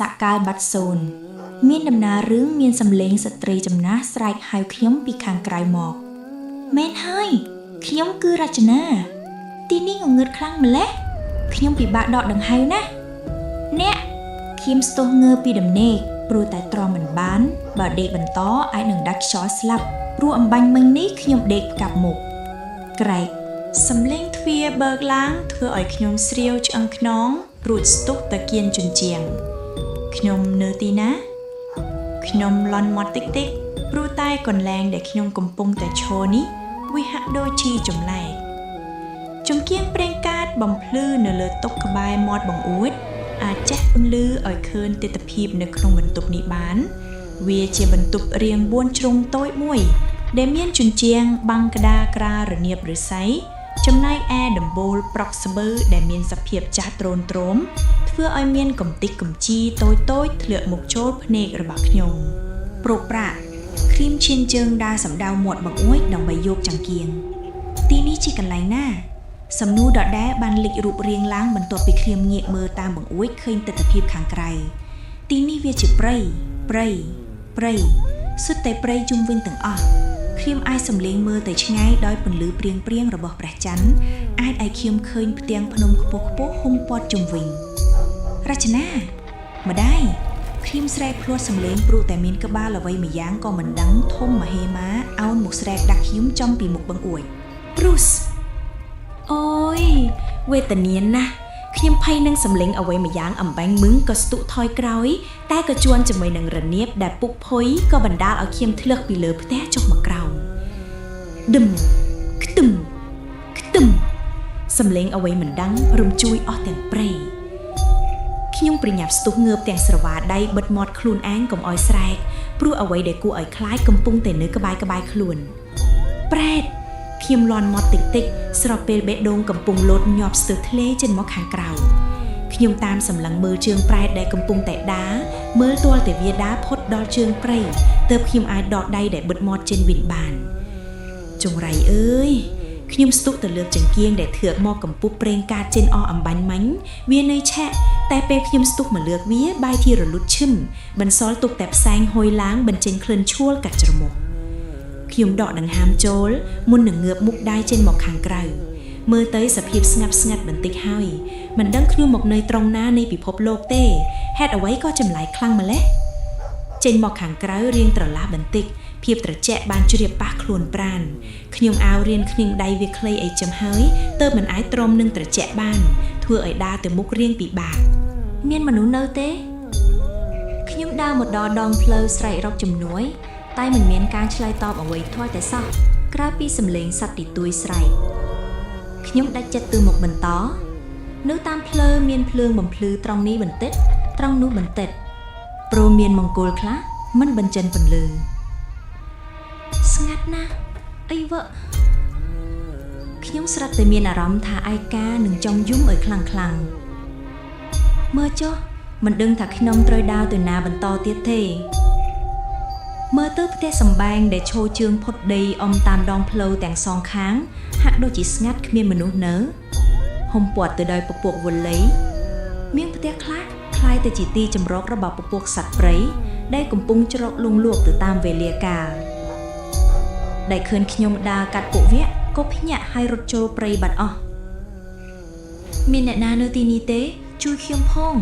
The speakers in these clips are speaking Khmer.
សាកាយបាត់សូនមានដំណើររឿងមានសម្លេងស្ត្រីចំណាស់ស្រែកហៅខ្ញុំពីខាងក្រៅមកមែនហើយខ្ញុំគឺរចនាទីនេះងងឹតខ្លាំងម្ល៉េះខ្ញុំពិបាកដកដង្ហើមណាអ្នកខ្ញុំស្ទោះងើពីដំណេកព្រោះតែទ្រាំមិនបានបើដេកបន្តអាចនឹងដាច់ខ្យល់ស្លាប់ព្រោះអំបញ្ញមិញនេះខ្ញុំដេកផ្កាប់មុខក្រែកសំឡេងទ្វារបើកឡើងធ្វើឲ្យខ្ញុំស្រាវឆ្អឹងខ្នងរួចស្ទុះទៅគៀនជញ្ជាំងខ្ញុំនៅទីណាខ្ញុំលន់មាត់តិចតិចព្រោះតែកន្លែងដែលខ្ញុំកំពុងតែឈរនេះវាហាក់ដូចជាចម្លែកចង្គៀងប្រេងកាតបំភ្លឺនៅលើតុក្បែរមាត់បង្អួចអាចចេះពន្លឺឲ្យឃើញទិដ្ឋភាពនៅក្នុងបន្ទប់នេះបានវាជាបន្ទប់រាង4ជ្រុងតូចមួយដែលមានជញ្ជាំងបាំងក្តារក្រាលរនាបឫស្សីចំណែកឯដំបូលប្រក់ស្បឺដែលមានសភាពចាស់ទ្រោនទ្រោមធ្វើឲ្យមានកំតិចកំជីតូចតូចធ្លាក់មកចូលភ្នែករបស់ខ្ញុំប្រប្រាក់គ្រីមឈានជើងដើរសម្ដៅមាត់បង្អួចដើម្បីយកចង្គៀងទីនេះជាកន្លែងណាសំណួរដដែលបានលេចរូបរាងឡើងបន្ទាប់ពីគ្រាមងាកមើលតាមបង្អួចឃើញទិដ្ឋភាពខាងក្រៅទីនេះវាជាព្រៃសុទ្ធតែព្រៃជុំវិញទាំងអស់គ្រាមអាចសម្លេងមើលទៅឆ្ងាយដោយពន្លឺព្រៀងរបស់ព្រះច័ន្ទអាចឲ្យខ្ញុំឃើញផ្ទាំងភ្នំខ្ពស់ហ៊ុំព័ទ្ធជុំវិញរចនាម្ដាយគ្រាមស្រែកភ្លាត់សម្លេងព្រោះតែមានក្បាលអ្វីម្យ៉ាងក៏មិនដឹងធំមហេមាអោនមកស្រែកដាក់ខ្ញុំចំពីមុខបង្អួចព្រុសអូយវេទនាណាស់ខ្ញុំភ័យនឹងសម្លេងអ្វីម្យ៉ាងអំបាញ់មឹងក៏ស្ទុះថយក្រោយតែក៏ជួនជាមួយនឹងរនាបដែលពុកផុយក៏បណ្ដាលឲ្យខ្ញុំធ្លាក់ពីលើផ្ទះចុះមកក្រោមដឹមខ្ទឹមសម្លេងអ្វីមិនដឹងរំជួយអស់ទាំងព្រៃខ្ញុំប្រញាប់ស្ទុះងើបទាំងស្រវាដៃបិទមាត់ខ្លួនឯងកុំឲ្យស្រែកព្រោះអ្វីដែលគួរឲ្យខ្លាចកំពុងតែនៅក្បែរខ្លួនប្រែតខ្ញុំលន់មាត់តិចស្របពេលបេះដូងកំពុងលោតញាប់ស្ទើរធ្លេចេញមកខាងក្រៅខ្ញុំតាមសម្លឹងមើលជើងប្រែតដែលកំពុងតែដើរមើលទាល់តែវាដើរផុតដល់ជើងព្រៃទើបខ្ញុំអាចដកដៃដែលបិទមាត់ចេញវិញបានចង្រៃអើយខ្ញុំស្ទុះទៅលើកចង្គៀងដែលធឿកមកកំពុះប្រេងកាតចេញអស់អំបាញ់មាញ់វានៅឆាក់តែពេលខ្ញុំស្ទុះមកលើកវាបែរជារលត់ឈឹមបន្សល់ទុកតែផ្សែងហុយឡើងបញ្ចេញក្លិនឈួលកាត់ច្រមុះខ្ញុំដកដង្ហើមចូលមុននឹងងើបមុខដៃចេញមកខាងក្រៅមើលទៅសភាពស្ងាត់បន្តិចហើយមិនដឹងខ្ញុំមកនៅត្រង់ណានៃពិភពលោកទេហេតុអ្វីក៏ចម្លែកខ្លាំងម្ល៉េះចេញមកខាងក្រៅរៀងត្រឡះបន្តិចភាពត្រជាក់បានជ្រាបប៉ះខ្លួនប្រាណខ្ញុំអាវរៀនខ្នាងដៃវាខ្លីអីចឹងហើយទើបមិនអាចទ្រាំនឹងត្រជាក់បានធ្វើឲ្យដើរទៅមុខរៀងពិបាកមានមនុស្សនៅទេខ្ញុំដើរមកដល់ដងផ្លូវស្រែករកជំនួយតែមិនមានការឆ្លើយតបអ្វីទាល់តែសោះក្រៅពីសំឡេងសត្វទីទួយស្រែកខ្ញុំដាច់ចិត្តទៅមុខបន្តនៅតាមផ្លូវមានភ្លើងបំភ្លឺត្រង់នេះបន្តិចត្រង់នោះបន្តិចព្រោះមានមង្គលខ្លះមិនបញ្ចេញពន្លឺស្ងាត់ណាស់អីវ៉ខ្ញុំស្រាប់តែមានអារម្មណ៍ថាឯកានឹងចង់យំឲ្យខ្លាំងមើលចុះមិនដឹងថាខ្ញុំត្រូវដើរទៅណាបន្តទៀតទេមើលទៅផ្ទះសម្បែងដែលឈរជើងផុតដីអមតាមដងផ្លូវទាំងសងខាងហាក់ដូចជាស្ងាត់គ្មានមនុស្សនៅហុំព័ទ្ធទៅដោយពពកវល័យមានផ្ទះខ្លះคล้ายទៅជាទីចម្រោករបស់ពពួកសត្វព្រៃដែលកំពុងច្រកលងលក់ទៅតាមវេលាកាលដែលឃើញខ្ញុំដើរកាត់ពួកវាក៏ភ្ញាក់ហើយរត់ចូលព្រៃបាត់អស់មានអ្នកណានៅទីនេះទេជួយខ្ញុំផង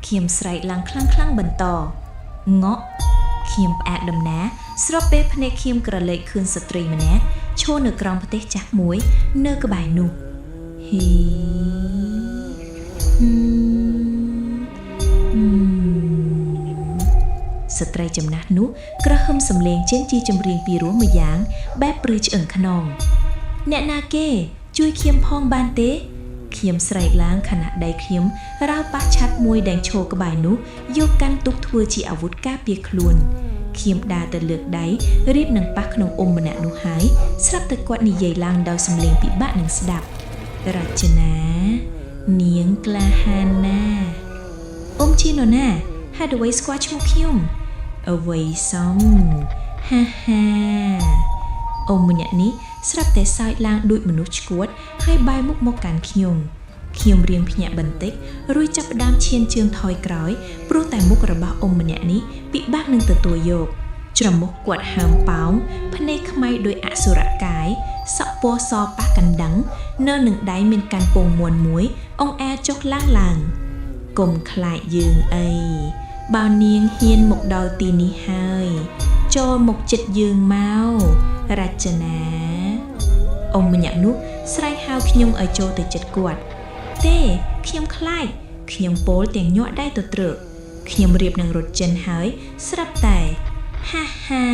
ខ្ញុំស្រែកឡើងខ្លាំងបន្តងក់ខ្ញុំផ្អាកដំណាស្របពេលភ្នែកខ្ញុំក្រឡេកឃើញស្ត្រីម្នាក់ឈរនៅក្រោមផ្ទះចាស់មួយនៅក្បែរនោះស្ត្រីចំណាស់នោះក្រហមសំឡេងចេញជាចម្រៀងពីរោះម្យ៉ាងបែបព្រឺឆ្អឹងខ្នងអ្នកណាគេជួយខ្ញុំផងបានទេខ្ញុំស្រែកឡើងខណៈដៃខ្ញុំរៅប៉ះឆាត់មួយដែលឈរក្បែរនោះយកកាន់ទុកធ្វើជាអាវុធការពារខ្លួនខ្ញុំដើរទៅលើកដៃរៀបនឹងប៉ះក្នុងអ៊ុំម្នាក់នោះហើយស្រាប់តែគាត់និយាយឡើងដោយសំឡេងពិបាកនឹងស្ដាប់រចនានាងក្លាហានណាអ៊ុំជានរណាហេតុអ្វីស្គាល់ឈ្មោះខ្ញុំអ្វីសមហាអ៊ុំម្នាក់នេះស្រាប់តែសើចឡើងដូចមនុស្សឆ្កួតហើយបែរមុខមកកាន់ខ្ញុំ ខ្ញុំរៀងភ្ញាក់បន្តិចរួចចាប់ផ្ដើមឈានជើងថយក្រោយព្រោះតែមុខរបស់អ៊ំម្នាក់នេះពិបាកនឹងទទួលយកច្រមុះគាត់ហើមប៉ោងភ្នែកខ្មៅដោយអសុរកាយសក់ពណ៌សប៉ះកណ្ដឹងនៅនឹងដៃមានកាន់ពងមួនមួយអង្អែលចុះឡើងកុំខ្លាចយើងអីបើនាងហ៊ានមកដល់ទីនេះហើយចូលមកចិត្តយើងមករចនាអ៊ំម្នាក់នោះស្រែកហៅខ្ញុំឲ្យចូលទៅចិត្តគាត់ទេខ្ញុំខ្លាចខ្ញុំពោលទាំងញាក់ដៃទៅត្រឹកខ្ញុំរៀបនឹងរត់ចិនហើយស្រាប់តែហាហា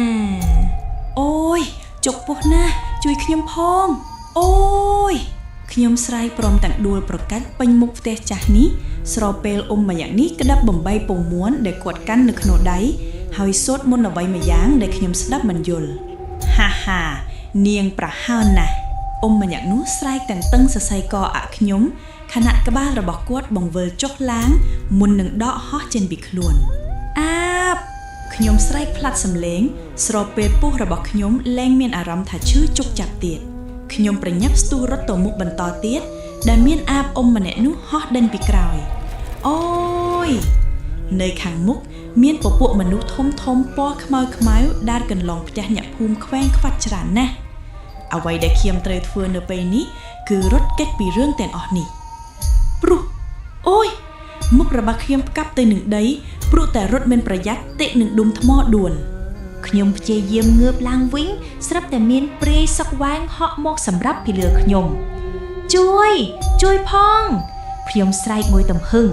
អូយចុកពោះណាស់ជួយខ្ញុំផងអូយខ្ញុំស្រែកព្រមទាំងដួលប្រកាច់ពេញមុខផ្ទះចាស់នេះស្របពេលអ៊ំម្នាក់នេះក្តាប់បំបីពងមួនដែលគាត់កាន់នៅក្នុងដៃហើយសូត្រមន្តអ្វីម្យ៉ាងដែលខ្ញុំស្ដាប់មិនយល់ហាហានាងប្រហើនណាស់អ៊ំម្នាក់នោះស្រែកទាំងតឹងសរសៃកអាក់ខ្ញុំខណៈក្បាលរបស់គាត់បង្វិលចុះឡើងមុននឹងដកហោះចេញពីខ្លួនអាបខ្ញុំស្រែកផ្លាត់សំឡេងស្របពេលពោះរបស់ខ្ញុំលែងមានអារម្មណ៍ថាឈឺជប់ចាប់ទៀតខ្ញុំប្រញាប់ស្ទុះរត់ទៅមុខបន្តទៀតដែលមានអាបអ៊ំម្នាក់នោះហោះដេញពីក្រោយអូយនៅខាងមុខមានពពួកមនុស្សធំពណ៌ខ្មៅដើរកន្លងផ្ទះអ្នកភូមិខ្វែងខ្វាត់ច្រើនណាស់អ្វីដែលខ្ញុំត្រូវធ្វើនៅពេលនេះគឺរត់គេចពីរឿងទាំងអស់នេះព្រោះអូយមុខរបស់ខ្ញុំផ្កាប់ទៅនឹងដីព្រោះតែរត់មិនប្រយ័ត្នតិចនឹងដុំថ្មដួលខ្ញុំព្យាយាមងើបឡើងវិញស្រាប់តែមានព្រាយសុកវែងហក់មកសម្រាប់ពីលើខ្ញុំជួយផងខ្ញុំស្រែកមួយទំហឹង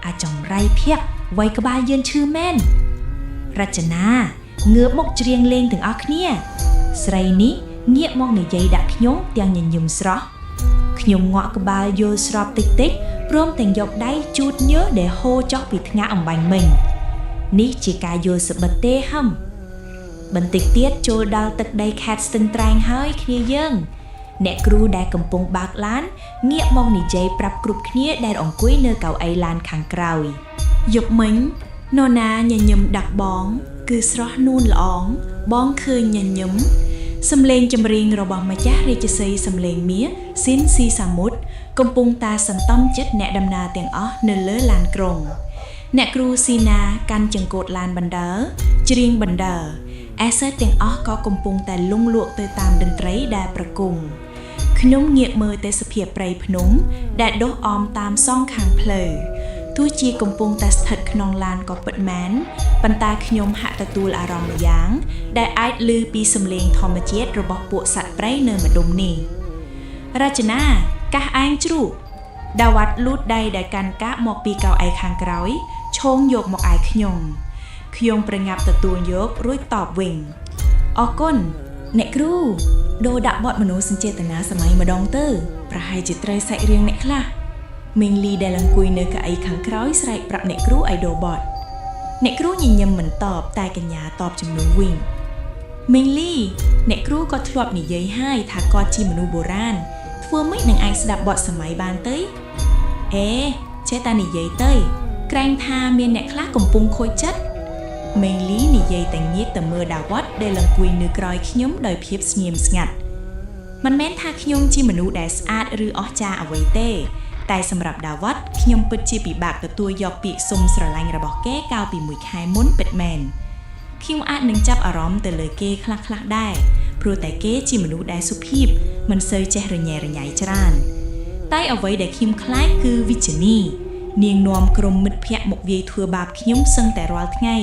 អាចង្រៃភាក់វាយក្បាលយើងឈឺមែនរចនាងើបមកច្រៀងលេងទាំងអស់គ្នាស្រីនេះងាកមកនិយាយដាក់ខ្ញុំទាំងញញឹមស្រស់ខ្ញុំងក់ក្បាលយល់ស្របតិចព្រមទាំងយកដៃជូតញើសដែលហូរចុះពីថ្ងាសអំបញ្ញមិញនេះជាការយល់សប្បិតទេហឹមបន្តិចទៀតចូលដល់ទឹកដីខេត្តស្ទឹងត្រែងហើយគ្នាយើងអ្នកគ្រូដែលកំពុងបើកឡានងាកមកនិយាយប្រាប់គ្រប់គ្នាដែលអង្គុយនៅកៅអីឡានខាងក្រោយយប់មិញនរណាញញឹមដាក់បងគឺស្រស់នួនល្អងបងឃើញញញឹមសំឡេងចម្រៀងរបស់ម្ចាស់រាជសីសំឡេងមាសស៊ីនស៊ីសាមុតកំពុងតាសន្តំចិត្តអ្នកដំណើរទាំងអស់នៅលើឡានក្រុងអ្នកគ្រូស៊ីណាកាន់ចង្កូតឡានបណ្ដើរច្រៀងបណ្ដើរអេសើទាំងអស់ក៏កំពុងតែលង់លក់ទៅតាមតន្ត្រីដែលប្រគំខ្ញុំងាកមើលទេសភាពព្រៃភ្នំដែលដុះអមតាមសងខាងផ្លូវទោះជាកំពុងតែស្ថិតក្នុងឡានក៏ពិតមែនប៉ុន្តែខ្ញុំហាក់ទទួលអារម្មណ៍ម្យ៉ាងដែលអាចឮពីសំឡេងធម្មជាតិរបស់ពួកសត្វព្រៃនៅម្ដុំនេះរចនាកាសឯងជ្រូកដាវ៉ាត់លូតដៃដែលកាន់កាកមកពីកៅអីខាងក្រោយឈោងយកមកឯខ្ញុំប្រញាប់ទទួលយករួចតបវិញអរគុណអ្នកគ្រូដូរដាក់បទមនោសញ្ចេតនាសម័យម្ដងទៅប្រហែលជាត្រូវសាច់រៀងអ្នកខ្លះមីងលីដែលអង្គុយនៅកៅអីខាងក្រោយស្រែកប្រាប់អ្នកគ្រូឲ្យដូរបទអ្នកគ្រូញញឹមមិនតបតែកញ្ញាតបជំនួសវិញមីងលីអ្នកគ្រូក៏ធ្លាប់និយាយហើយថាគាត់ជាមនុស្សបុរាណធ្វើម៉េចនឹងអាចស្ដាប់បទសម័យបានទៅចេះតែនិយាយទៅក្រែងថាមានអ្នកខ្លះកំពុងខូចចិត្តមីងលីនិយាយតែងាកទៅមើលដាវ៉ាត់ដែលអង្គុយនៅក្រោយខ្ញុំដោយភាពស្ងៀមស្ងាត់មិនមែនថាខ្ញុំជាមនុស្សដែលស្អាតឬអស្ចារ្យអ្វីទេតែសម្រាប់ដាវ៉ាត់ខ្ញុំពិតជាពិបាកទទួលយកពាក្យសុំស្រឡាញ់របស់គេកាលពី1ខែមុនពិតមែនខ្ញុំអាចនឹងចាប់អារម្មណ៍ទៅលើគេខ្លះៗដែរព្រោះតែគេជាមនុស្សដែលសុភាពមិនសូវចេះរញ៉េរញ៉ៃច្រើនតែអ្វីដែលខ្ញុំខ្លាចគឺវិជ្ជនីនាងនាំក្រុមមិត្តភ័ក្តិមកវាយធ្វើបាបខ្ញុំសឹងតែរាល់ថ្ងៃ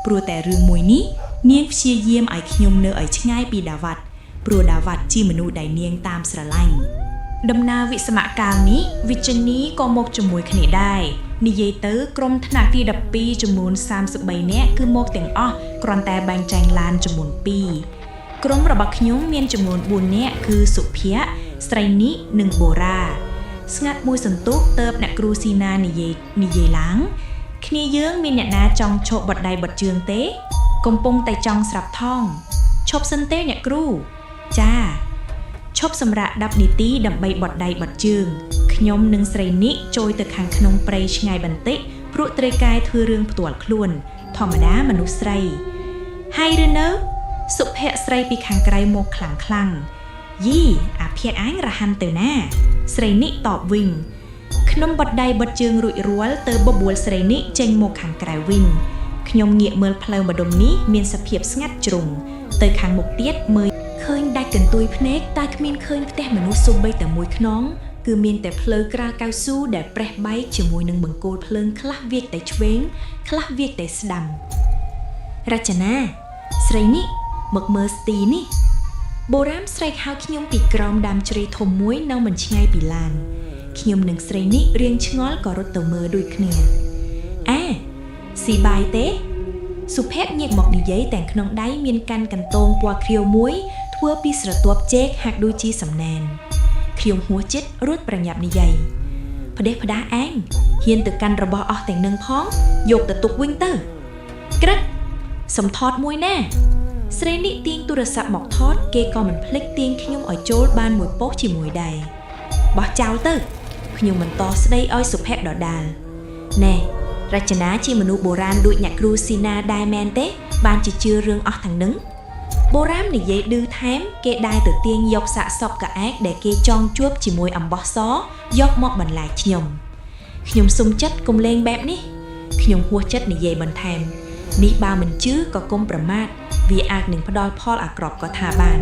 ព្រោះតែរឿងមួយនេះនាងព្យាយាមឲ្យខ្ញុំនៅឲ្យឆ្ងាយពីដាវ៉ាត់ព្រោះដាវ៉ាត់ជាមនុស្សដែលនាងតាមស្រឡាញ់ដំណើរវិស្សមកាលនេះវិជ្ជនីក៏មកជាមួយគ្នាដែរនិយាយទៅក្រុមថ្នាក់ទី12ចំនួន33នាក់គឺមកទាំងអស់គ្រាន់តែបែងចែងឡានចំនួន2ក្រុមរបស់ខ្ញុំមានចំនួន4នាក់គឺសុភ័ក្រស្រីនេះនិងបូរ៉ាស្ងាត់មួយសន្ទុះទៅអ្នកគ្រូស៊ីណានិយាយឡើងគ្នាយើងមានអ្នកណាចង់ឈប់បត់ដៃបត់ជើងទេកំពុងតែចង់ស្រាប់ថងឈប់សិនទេអ្នកគ្រូចាឈប់សម្រាប់10នាទីដើម្បីបត់ដៃបត់ជើងខ្ញុំនិងស្រីនេះចូលទៅខាងក្នុងព្រៃឆ្ងាយបន្តិចព្រោះត្រូវការធ្វើរឿងផ្ទាល់ខ្លួនធម្មតាមនុស្សស្រីហើយឬនៅសុភ័ក្រស្រីពីខាងក្រៅមកខ្លាំងយីអាភ័ក្រអញរហ័នទៅណាស្រីនេះតបវិញ ខ្ញុំបត់ដៃបត់ជើងរួចរាល់ទៅបបួលស្រីនេះចេញមកខាងក្រៅវិញខ្ញុំងាកមើលផ្លូវម្ដុំនេះមានសភាពស្ងាត់ជ្រុងទៅខាងមុខទៀតមើលឃើញដាច់កន្ទុយភ្នែកតែគ្មានឃើញផ្ទះមនុស្សសូម្បីតែមួយខ្នងគឺមានតែផ្លូវក្រាលកៅស៊ូដែលប្រេះបែកជាមួយនឹងបង្គោលភ្លើងខ្លះវាចតែឆ្វេងខ្លះវាចតែស្ដាំរចនាស្រីនេះមកមើលស្ទីនេះបូរ៉ាមស្រែកហៅខ្ញុំពីក្រោមដើមជ្រៃធំមួយនៅមិនឆ្ងាយពីឡានខ្ញុំនិងស្រីនេះរៀងឆ្ងល់ក៏រត់ទៅមើលដូចគ្នាស៊ីបាយទេសុភ័ក្រញែកមកនិយាយទាំងក្នុងដៃមានកាន់កន្ទងពណ៌ខៀវមួយធ្វើពីស្រទាប់ចេកហាក់ដូចជាសំណែនខ្ញុំហួសចិត្តរួចប្រញាប់និយាយផ្ដេសផ្ដាសឯងហ៊ានទៅកាន់របស់អស់ទាំងនឹងផងយកទៅទុកវិញទៅក្រឹកសំថតមួយណាស្រីនេះទាញទូរស័ព្ទមកថតគេក៏មិនភ្លេចទាញខ្ញុំឲ្យចូលបានមួយប៉ុស្តិ៍ជាមួយដែរបោះចោលទៅខ្ញុំមិនតស្ដីឲ្យសុភ័ក្រដដាលណែរចនាជាមនុស្សបុរាណដូចអ្នកគ្រូស៊ីណាដែរមែនទេបានជាជឿរឿងអស់ទាំងនឹងបុរាណនិយាយឌឺថែមគេដែរទៅទាញយកសាកសពកែកដែលគេចងជួបជាមួយអំបោះសយកមកបន្លែខ្ញុំសុំចិត្តកុំលេងបែបនេះខ្ញុំហួសចិត្តនិយាយបន្ថែមនេះបើមិនជឿក៏កុំប្រមាថវាអាចនឹងផ្ដល់ផលអាក្រក់ក៏ថាបាន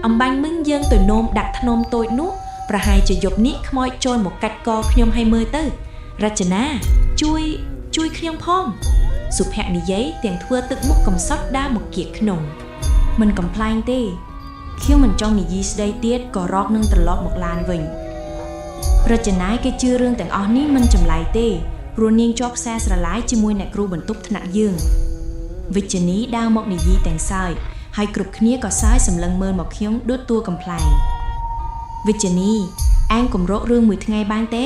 អំបញ្ញមឹងយើងទៅនោមដាក់ធ្នមតូចនោះប្រហែលជាយប់នេះខ្មោចចូលមកកាច់កខ្ញុំឲ្យមើលទៅរចនាជួយខ្ញុំផងសុភ័ក្រនិយាយទាំងធ្វើទឹកមុខកំសត់ដើរមកគៀកក្នុងមិនកំ pl ែងទេខ្ញុំមិនចង់និយាយស្ដីទៀតក៏រកនឹងត្រឡប់មកឡានវិញរចនាគេជឿរឿងទាំងអស់នេះមិនចម្លែកទេព្រោះនាងជាប់ខ្សែស្រឡាយជាមួយអ្នកគ្រូបន្ទប់ថ្នាក់យើងវិជ្ជនីដើរមកនិយាយទាំងសើចហើយគ្រប់គ្នាក៏សើចសម្លឹងមើលមកខ្ញុំដូចតួកំ pl ែងវិជ្ជនីឯងគម្រោករឿងមួយថ្ងៃបានទេ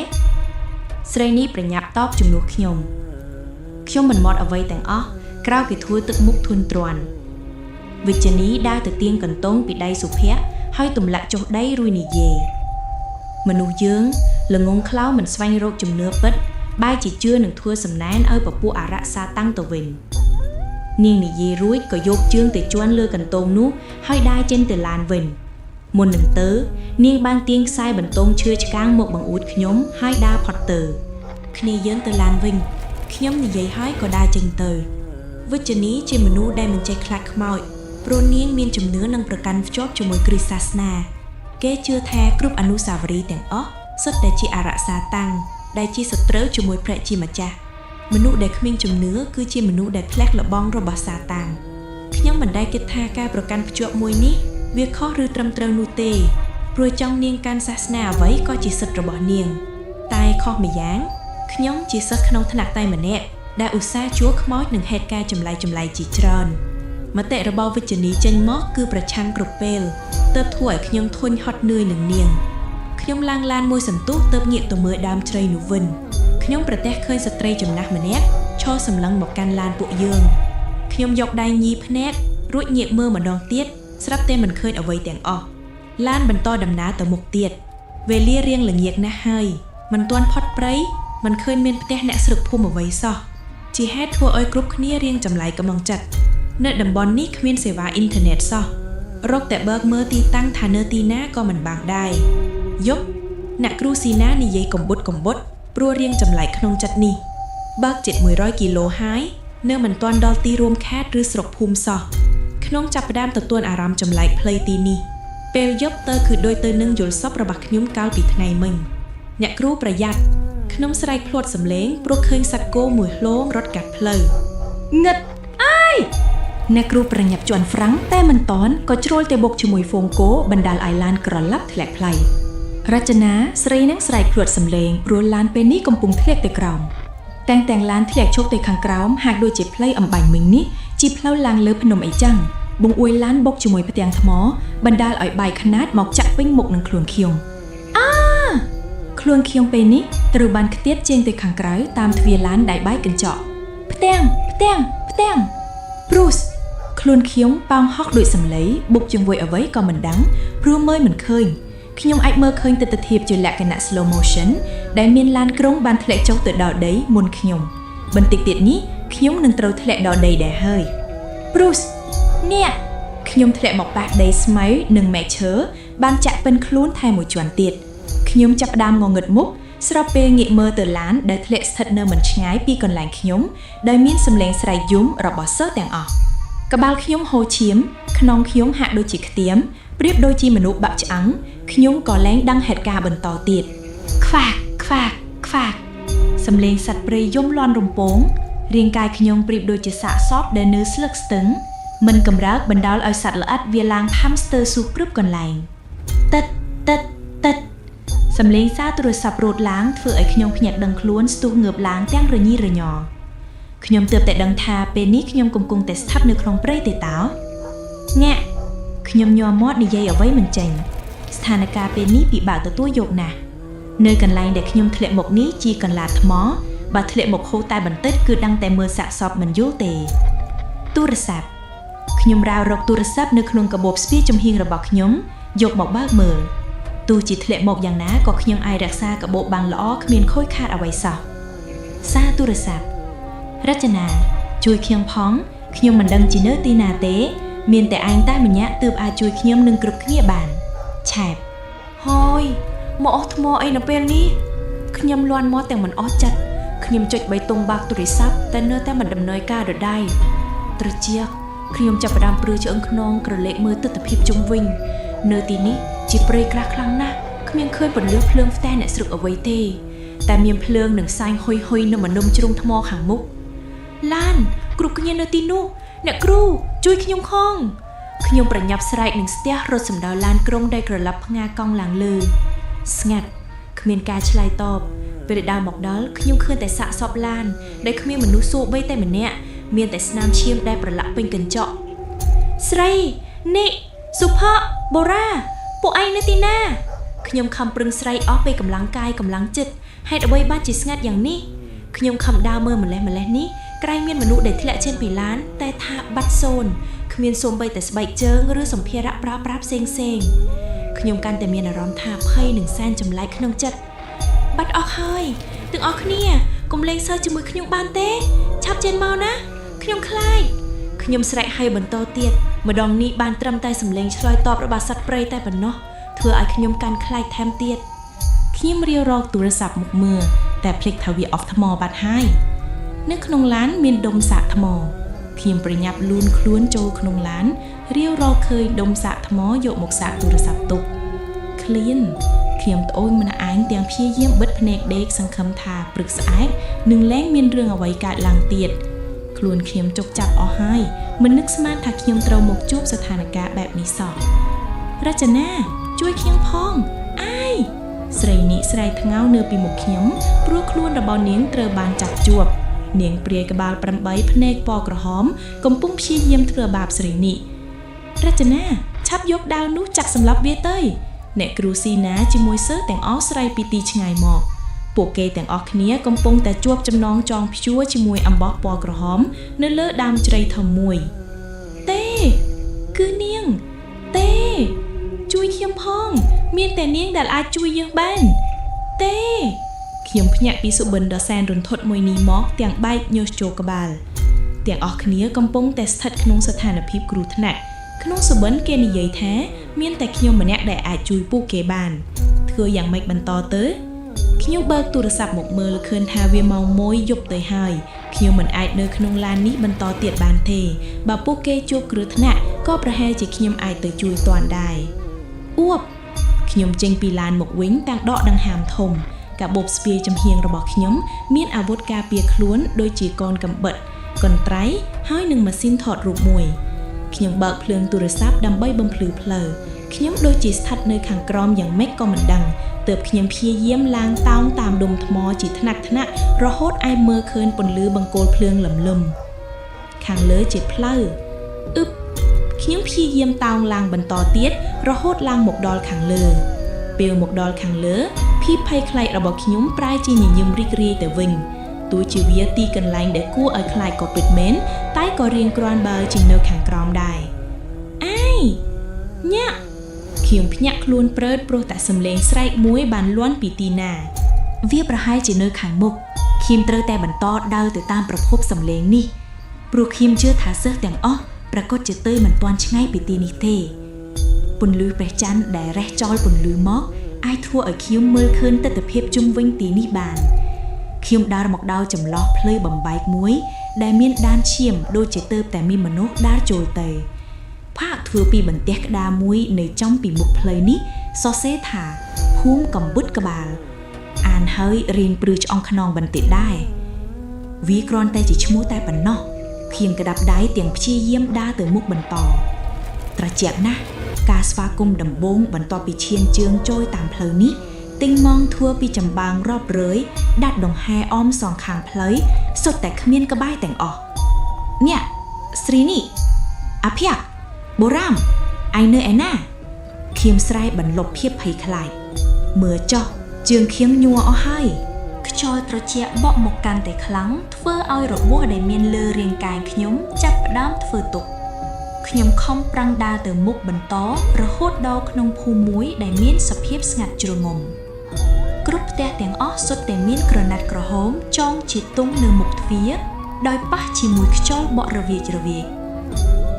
ស្រីនេះប្រញាប់តបជំនួសខ្ញុំមិនមកអ្វីទាំងអស់ក្រៅពីធ្វើទឹកមុខធួនទ្រាន់វិជ្ជនីដើរទៅទាញកន្ទងពីដៃសុភ័ក្រហើយទម្លាក់ចុះដីរួចនិយាយមនុស្សយើងល្ងងខ្លៅមិនស្វែងរកជំនឿពិតបែរជាជឿនឹងធ្វើសំណែនឲ្យពពួកអារក្សសាតាំងទៅវិញនាងនិយាយរួចក៏យកជើងទៅជន់លើកន្ទងនោះហើយដើរចេញទៅឡានវិញមុននឹងទៅនាងបានទាញខ្សែបន្ទងឈើឆ្កាងមកបង្អួតខ្ញុំហើយដើរផុតទៅគ្នាយើងទៅឡានវិញខ្ញុំនិយាយហើយក៏ដើរចេញទៅវិជ្ជនីជាមនុស្សដែលមិនចេះខ្លាចខ្មោចព្រោះនាងមានជំនឿនឹងប្រកាន់ភ្ជាប់ជាមួយគ្រិស្តសាសនាគេជឿថាគ្រប់អនុស្សាវរីយ៍ទាំងអស់សុទ្ធតែជាអារក្សសាតាំងដែលជាសត្រូវជាមួយព្រះជាម្ចាស់មនុស្សដែលគ្មានជំនឿគឺជាមនុស្សដែលផ្លេះលបងរបស់សាតាំងខ្ញុំមិនដែលគិតថាការប្រកាន់ភ្ជាប់មួយនេះវាខុសឬត្រឹមត្រូវនោះទេព្រោះចង់នាងកាន់សាសនាអ្វីក៏ជាសិទ្ធិរបស់នាងតែខុសម្យ៉ាងខ្ញុំជាសិស្សក្នុងថ្នាក់តែម្នាក់ដែលឧស្សាហ៍ជួខ្មោចនឹងហេតុការណ៍ចម្លែកជាច្រើនមតិរបស់វិជ្ជនីចេញមកគឺប្រឆាំងគ្រប់ពេលទើបធ្វើឲ្យខ្ញុំធុញហត់នឿយនឹងនាងខ្ញុំឡើងឡានមួយសន្ទុះទើបងាកទៅមើលដើមជ្រៃនោះវិញខ្ញុំប្រទះឃើញស្ត្រីចំណាស់ម្នាក់ឈរសម្លឹងមកកាន់ឡានពួកយើងខ្ញុំយកដៃញីភ្នែករួចងាកមើលម្ដងទៀតស្រាប់តែមិនឃើញអ្វីទាំងអស់ឡានបន្តដំណើរទៅមុខទៀតវេលារៀងល្ងាចណាស់ហើយមិនទាន់ផុតព្រៃមិនឃើញមានផ្ទះអ្នកស្រុកភូមិអ្វីសោះជាហេតុធ្វើឲ្យគ្រប់គ្នារៀងចម្លែកកំឡុងចិត្តនៅតំបន់នេះគ្មានសេវាអ៊ីនធឺណិតសោះរកតែបើកមើលទីតាំងថានៅទីណាក៏មិនបានដែរយប់អ្នកគ្រូស៊ីណានិយាយកំបុតព្រោះរៀងចម្លែកក្នុងចិត្តនេះបើកជិត100គីឡូហើយនៅមិនទាន់ដល់ទីរួមខេត្តឬស្រុកភូមិសោះខ្ញុំចាប់ផ្ដើមទទួលអារម្មណ៍ចម្លែកផ្លូវទីនេះពេលយប់ទៅគឺដូចទៅនឹងយល់សពរបស់ខ្ញុំកាលពីថ្ងៃមិញអ្នកគ្រូប្រយ័ត្នខ្ញុំស្រែកភ្លាត់សំឡេងព្រោះឃើញសត្វគោមួយហ្លងរត់កាត់ផ្លូវងឹតអើយអ្នកគ្រូប្រញាប់ជន់ហ្វ្រាំងតែមិនតន់ក៏ជ្រុលទៅបុកជាមួយហ្វូងគោបណ្ដាលឲ្យឡានក្រឡាប់ធ្លាក់ផ្លៃរចនាស្រីនឹងស្រែកភ្លាត់សំឡេងព្រោះឡានពេលនេះកំពុងធ្លាក់ទៅក្រោមទាំងឡានធ្លាក់ជោគទៅខាងក្រោមហាក់ដូចជាផ្លូវអំបញ្ញមិញនេះជាផ្លូវឡើងលើភ្នំអីចឹងបង្អួយឡានបុកជាមួយផ្ទាំងថ្មបណ្ដាលឲ្យបែកខ្នាតមកចាក់ពេញមុខនឹងខ្លួនខ្ញុំខ្លួនខ្ញុំពេលនេះត្រូវបានខ្ទាតចេញទៅខាងក្រៅតាមទ្វារឡានដែលបែកកញ្ចក់ផ្ទាំងព្រូសខ្លួនខ្ញុំប៉ោងហោះដូចសម្លៃបុកជាមួយអ្វីក៏មិនដឹងព្រោះមើលមិនឃើញខ្ញុំអាចមើលឃើញទិដ្ឋភាពជាលក្ខណៈ slow motion ដែលមានឡានក្រុងបានធ្លាក់ចុះទៅដល់ដីមុនខ្ញុំបន្តិចទៀតនេះខ្ញុំនឹងត្រូវធ្លាក់ដល់ដីដែរហើយព្រូសនេះខ្ញុំធ្លាក់មកប៉ះដីស្មៅនិងមែកឈើបានចាក់ពេញខ្លួនថែមមួយជាន់ទៀតខ្ញុំចាប់ផ្ដើមងងឹតមុខ ស្របពេលងាកមើលទៅឡានដែលធ្លាក់ស្ថិតនៅមិនឆ្ងាយពីកន្លែងខ្ញុំដោយមានសំឡេងស្រែកយំរបស់សិស្សទាំងអស់ក្បាលខ្ញុំហូរឈាមខ្នងខ្ញុំហាក់ដូចជាខ្ទាមប្រៀបដូចជាមនុស្សបាក់ឆ្អឹងខ្ញុំក៏លែងដឹងហេតុការណ៍បន្តទៀតខ្វាក់ខ្វាក់ខ្វាក់សំឡេងសត្វព្រៃយំលាន់រំពងរាងកាយខ្ញុំប្រៀបដូចជាសាកសពដែលនៅស្លឹកស្ទឹងមិនកម្រើកបណ្ដាលឲ្យសត្វល្អិតវាឡើងហាំស្ទ័រស៊ូគ្រប់កន្លែងតិតតិតតិតសំឡេងសារទូរស័ព្ទរត់ឡើងធ្វើឲ្យខ្ញុំភ្ញាក់ដឹងខ្លួនស្ទុះងើបឡើងទាំងរញីរញ័រខ្ញុំទើបតែដឹងថាពេលនេះខ្ញុំកំពុងតែស្ថិតនៅក្នុងព្រៃទេតើញាក់ខ្ញុំញ័រមាត់និយាយអ្វីមិនចេញស្ថានភាពពេលនេះពិបាកទទួលយកណាស់នៅកន្លែងដែលខ្ញុំធ្លាក់មកនេះជាកន្លាតថ្មបើធ្លាក់មកហូរតែបន្តិចគឺដឹងតែមើលសាកសពមិនយល់ទេទូរស័ព្ទខ្ញុំរាវរកទូរស័ព្ទនៅក្នុងកាបូបស្ពាយចំហៀងរបស់ខ្ញុំយកមកបើកមើលទោះជាធ្លាក់មកយ៉ាងណាក៏ខ្ញុំអាចរក្សាកាបូបបានល្អគ្មានខូចខាតអ្វីសោះសារទូរស័ព្ទរចនាជួយខ្ញុំផងខ្ញុំមិនដឹងជានៅទីណាទេមានតែឯងតែម្នាក់ទើបអាចជួយខ្ញុំនឹងគ្រប់គ្នាបានឆែបហើយមកអស់ថ្មអីនៅពេលនេះខ្ញុំលន់មាត់ទាំងមិនអស់ចិត្តខ្ញុំចុចបៃតុងបាក់ទូរស័ព្ទតែនៅតែមិនដំណើរការដដែលត្រជាក់ខ្ញុំចាប់ផ្ដើមព្រឺឆ្អឹងខ្នងក្រឡេកមើលទិដ្ឋភាពជុំវិញនៅទីនេះជាព្រៃក្រាស់ខ្លាំងណាស់គ្មានឃើញពន្លឺភ្លើងផ្ទះអ្នកស្រុកអ្វីទេតែមានភ្លើងនិងសាយហុយហុយនៅម្នុំជ្រុងថ្មខាងមុខឡានគ្រប់គ្នានៅទីនោះអ្នកគ្រូជួយខ្ញុំផងខ្ញុំប្រញាប់ស្រែកនឹងស្ទះរត់សម្ដៅឡានក្រុងដែលក្រឡាប់ផ្ងាកង់ឡើងលើស្ងាត់គ្មានការឆ្លើយតបពេលដើរមកដល់ខ្ញុំឃើញតែសាកសពឡានដែលគ្មានមនុស្សសូម្បីតែម្នាក់មានតែស្នាមឈាមដែលប្រឡាក់ពេញកញ្ចក់ស្រីនេះសុភ័ក្របូរ៉ាពួកឯងនៅទីណាខ្ញុំខំប្រឹងស្រែកអស់ពេលកម្លាំងកាយកម្លាំងចិត្តហេតុអ្វីបានជាស្ងាត់យ៉ាងនេះខ្ញុំខំដើរមើលម្លេះនេះក្រែងមានមនុស្សដែលធ្លាក់ចេញពីឡានតែថាបាត់សូន្យគ្មានសូម្បីតែស្បែកជើងឬសម្ភារៈប្រើប្រាស់ផ្សេងខ្ញុំកាន់តែមានអារម្មណ៍ថាភ័យនិងសែនចម្លែកក្នុងចិត្តបាត់អស់ហើយទាំងអស់គ្នាកុំលេងសើចជាមួយខ្ញុំបានទេឆាប់ចេញមកណាខ្ញុំខ្លាចខ្ញុំស្រែកហើយបន្តទៀតម្ដងនេះបានត្រឹមតែសម្លេងឆ្លើយតបរបស់សត្វព្រៃតែប៉ុណ្ណោះធ្វើឲ្យខ្ញុំកាន់ខ្លាចថែមទៀតខ្ញុំរាវរកទូរស័ព្ទមកមើលតែភ្លេចថាវាអស់ថ្មបាត់ហើយនៅក្នុងឡានមានដុំសាកថ្មខ្ញុំប្រញាប់លូនខ្លួនចូលក្នុងឡានរាវរកឃើញដុំសាកថ្មយកមកសាកទូរស័ព្ទទុកឃ្លានខ្ញុំត្អូញម្នាក់ឯងទាំងព្យាយាមបិទភ្នែកដេកសង្ឃឹមថាព្រឹកស្អែកនឹងលែងមានរឿងអ្វីកើតឡើងទៀតខ្លួនខ្ញុំជោគចាប់អស់ហើយមិននឹកស្មានថាខ្ញុំត្រូវមកជួបស្ថានភាពបែបនេះសោះរចនាជួយខ្ញុំផងអាយស្រីនេះស្រែកថ្ងោនៅពីមុខខ្ញុំព្រោះខ្លួនរបស់នាងត្រូវបានចាប់ជាប់នាងព្រាយក្បាល8ភ្នែកពណ៌ក្រហមកំពុងព្យាយាមធ្វើបាបស្រីនេះរចនាឆាប់យកដាវនោះចាក់សម្លាប់វាទៅអ្នកគ្រូស៊ីណាជាមួយសិស្សទាំងអស់ស្រែកពីទីឆ្ងាយមកពួកគេទាំងអស់គ្នាកំពុងតែជួបចំណងចងព្យួរជាមួយអំបោះពណ៌ក្រហមនៅលើដើមជ្រៃធំមួយទេគឺនាងទេជួយខ្ញុំផងមានតែនាងដែលអាចជួយយើងបានទេខ្ញុំភ្ញាក់ពីសុបិនដ៏សែនរន្ធត់មួយនេះមកទាំងបែកញើសចូលក្បាលទាំងអស់គ្នាកំពុងតែស្ថិតក្នុងស្ថានភាពគ្រោះថ្នាក់ក្នុងសុបិនគេនិយាយថាមានតែខ្ញុំម្នាក់ដែលអាចជួយពួកគេបានធ្វើយ៉ាងម៉េចបន្តទៅខ្ញុំបើកទូរស័ព្ទមកមើលឃើញថាវាម៉ោង1យប់ទៅហើយខ្ញុំមិនអាចនៅក្នុងឡាននេះបន្តទៀតបានទេបើពួកគេជួបគ្រោះថ្នាក់ក៏ប្រហែលជាខ្ញុំអាចទៅជួយទាន់ដែរអួបខ្ញុំចេញពីឡានមកវិញទាំងដកដង្ហើមធំកាបូបស្ពាយចំហៀងរបស់ខ្ញុំមានអាវុធការពារខ្លួនដូចជាកូនកំបិតកន្ត្រៃហើយនឹងម៉ាស៊ីនថតរូបមួយខ្ញុំបើកភ្លើងទូរស័ព្ទដើម្បីបំភ្លឺផ្លូវខ្ញុំដូចជាស្ថិតនៅខាងក្រោមយ៉ាងម៉េចក៏មិនដឹងទើបខ្ញុំព្យាយាមឡើងតោងតាមដុំថ្មជាថ្នាក់រហូតអាចមើលឃើញពន្លឺបង្គោលភ្លើងលំខាងលើជាផ្លូវខ្ញុំព្យាយាមតោងឡើងបន្តទៀតរហូតឡើងមកដល់ខាងលើពេលមកដល់ខាងលើភាពភ័យខ្លាចរបស់ខ្ញុំប្រែជាញញឹមរីករាយទៅវិញទោះជាវាទីកន្លែងដែលគួរឲ្យខ្លាចក៏ពិតមែនតែក៏រៀងគ្រាន់បើជានៅខាងក្រោមដែរអាយញាក់ខ្ញុំភ្ញាក់ខ្លួនព្រើតព្រោះតែសំឡេងស្រែកមួយបានលាន់ពីទីណាវាប្រហែលជានៅខាងមុខខ្ញុំត្រូវតែបន្តដើរទៅតាមប្រភពសំឡេងនេះព្រោះខ្ញុំជឿថាសិស្សទាំងអស់ប្រកាសជាទៅមិនទាន់ឆ្ងាយពីទីនេះទេពន្លឺព្រះច័ន្ទដែលរះចោលពន្លឺមក ai thua ở khiêm mơ khơn tất tập hiệp chung vinh tí ni bàn khiêm đa một đau chầm lo plei bầm bạch muối đại miên đan chiêm đôi chế tơแต่มีมนุษย์đa trồi tềภาคthừaปีบันเตียกดามุ้ยในจ้องปีมุกเพลยนี้ซอเซถาพุ่มกำบุดกระบาลอ่านเฮ้ยเรียนปรือจองขนองบันติดได้วีกรอนแต่จิชมูแต่ปันนอกเพียงกระดับได้เตียงพี่เยี่ยมด้าเติมมุกบันต่อตระเจียบนะกาสฟากุมดำบงบันต่อปีเชียนเจืองโจยตามเพลยนี้ติงมองทั่วปีจำบางรอบเรยดัดดงแฮอ้อมสองขางเพลยสดแต่ขมิ้นกระบ้ายแต่งออกเนี่ยสรีนี่อภิยักโบรามไอเนอแอนนาเคียมสไลบันลบเพียบไผ่คลายเมื่อเจาะเจืองเคียมยัวเอาให้ขจอยตระเจียบอกหมกกันแต่ครั้งเฟื่อเอารถบัวได้เมียนเลอเรียงกายขยมจับด้ามเฟื่อตกขยมคอมปรังดาเติมมุกบันต้อระโหดดาวขนมภูมุ้ยได้เมียนสะเพียบสงัดจุรงมกรุ๊ปแต่เตียงอ้อสดแต่เมียนกระนัดกระโหมจ้องจิตตุ้งเนื้อหมกเฟียดอยป้าชีมุยขจอยบอกระเวีย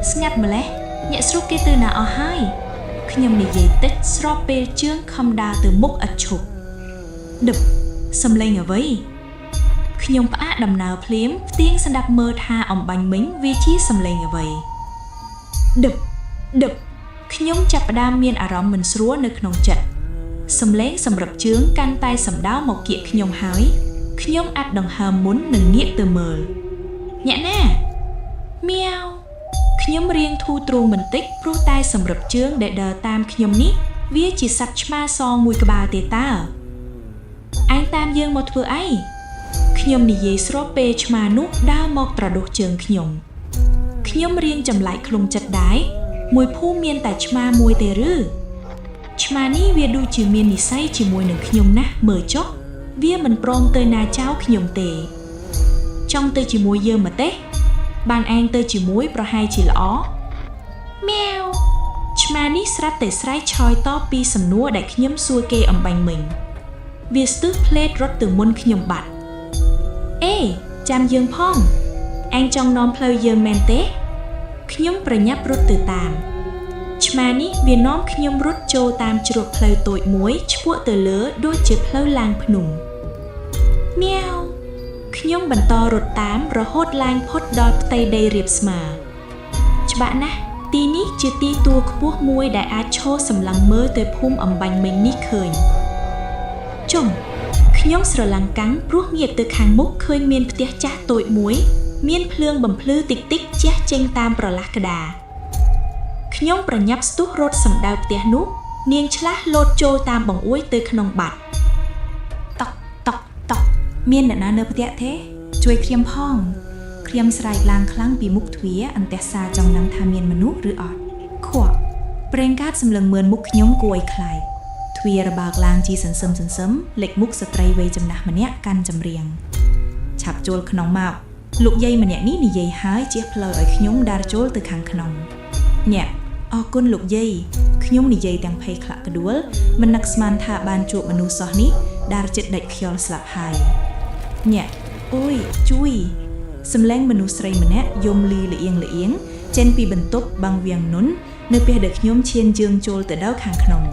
สงัดมาแล้วnhẹ sốt cái từ nào ở hai khi nhầm này dễ tích srop bê chương không đa từ mốc ạch chụp đập xâm lên ở với khi nhầm bả đầm nào phím tiếng sẽ đạp mơ tha ổng bánh mính vi chí xâm lên ở vậy đập khi nhầm chạp đam miên à rõm mình srúa nơi nông chật xâm lên xâm rập chương can tay xâm đáo một kiện khi nhầm hói khi nhầm ạch đồng hàm muốn nâng nghĩa từ mờ nhẹ nè miao nhóm riêng thu trù mình tích pru tay sầm rập chương để đờ tam nhóm ní vía chỉ sạch ma so mùi cà bà tê ta anh tam dương một vừa ấy nhóm ní dây srope ma nút đa một trà đột trường nhóm riêng chầm lại khung chặt đái mùi phu miên tại ma mùi tê rư ma ní vía đu chữ miên ní say chỉ mùi nâng nhóm nát mở chót vía mình prom tơi na cháo nhóm tê trong tơi chỉ mùi dơ mà tê bàn an tơ chỉ muối pro hai chỉ lõ mèo chmani srat te srai choi to pi sầm núa đại nhấm xua kê ẩm bành mình việc tước plate rót từ môn nhom bạch ê cham dương phong anh trong non pleu dương men té nhấmประยับ rót từ tàm chmani việc nóm nhấm rót châu tam chuột pleu tội muối chua từ lứa đôi chữ pleu lang phùng mèo nhómบันตอรถตามระโหดลางพดดอยไตได้เรียบสมาฉบับนะตีนี้จะตีตัวขบวมวยได้อาโชสำลังเมื่อตัวพุ่มอำบังเมงนี่เคยจงขย้อมสระลังกังพวกเงียบตัวคางมุกเคยเมียนเตียจ้าตัวมวยเมียนเพลืองบ่มพลือติ๊กติ๊กเจ้าเจงตามประลักกระดาขย้อมประยับสตุรถสำดาวเตียนุเนียงชละโลดโจตามบังอ้วยตัวขนมบัดตอกเมียนน่ะเนอเตียเทช่วยเคลียมพ่องเคลียมสลายกลางครั้งปีมุกทวีอันเตซาจองนำทาเมียนมนุษย์หรือออดขวบเปร่งกาดสำเริงเมือนมุกย้อมกวยคลายทวีระบากลางจีสันซึมเหล็กมุกสไตรเวจำหนักมันเนี้ยกันจำเรียงฉับโจลขนมมาลูกใยมันเนี้ยนี่ใยหายเจี๊ยบเลยไอ้ขย้อมดาโจลtừขังขนมเนี่ยออกุนลูกใยขย้อมนี่ใยแต่งเพลขละกระดวลมันนักสมานทาบานจูบมนุษย์ซอนี้ดาจิตเด็กเขียวสลับหายเนี่ยโอ้ยจุยสำแรงมนุษย์ไรมันเนี้ยยมลีละเอียงเจนปีบรรทุบบางเวียงนุ้นเนื้อเปียเด็กย้อมเชียนเจืองโจลแต่ดาวขังขนม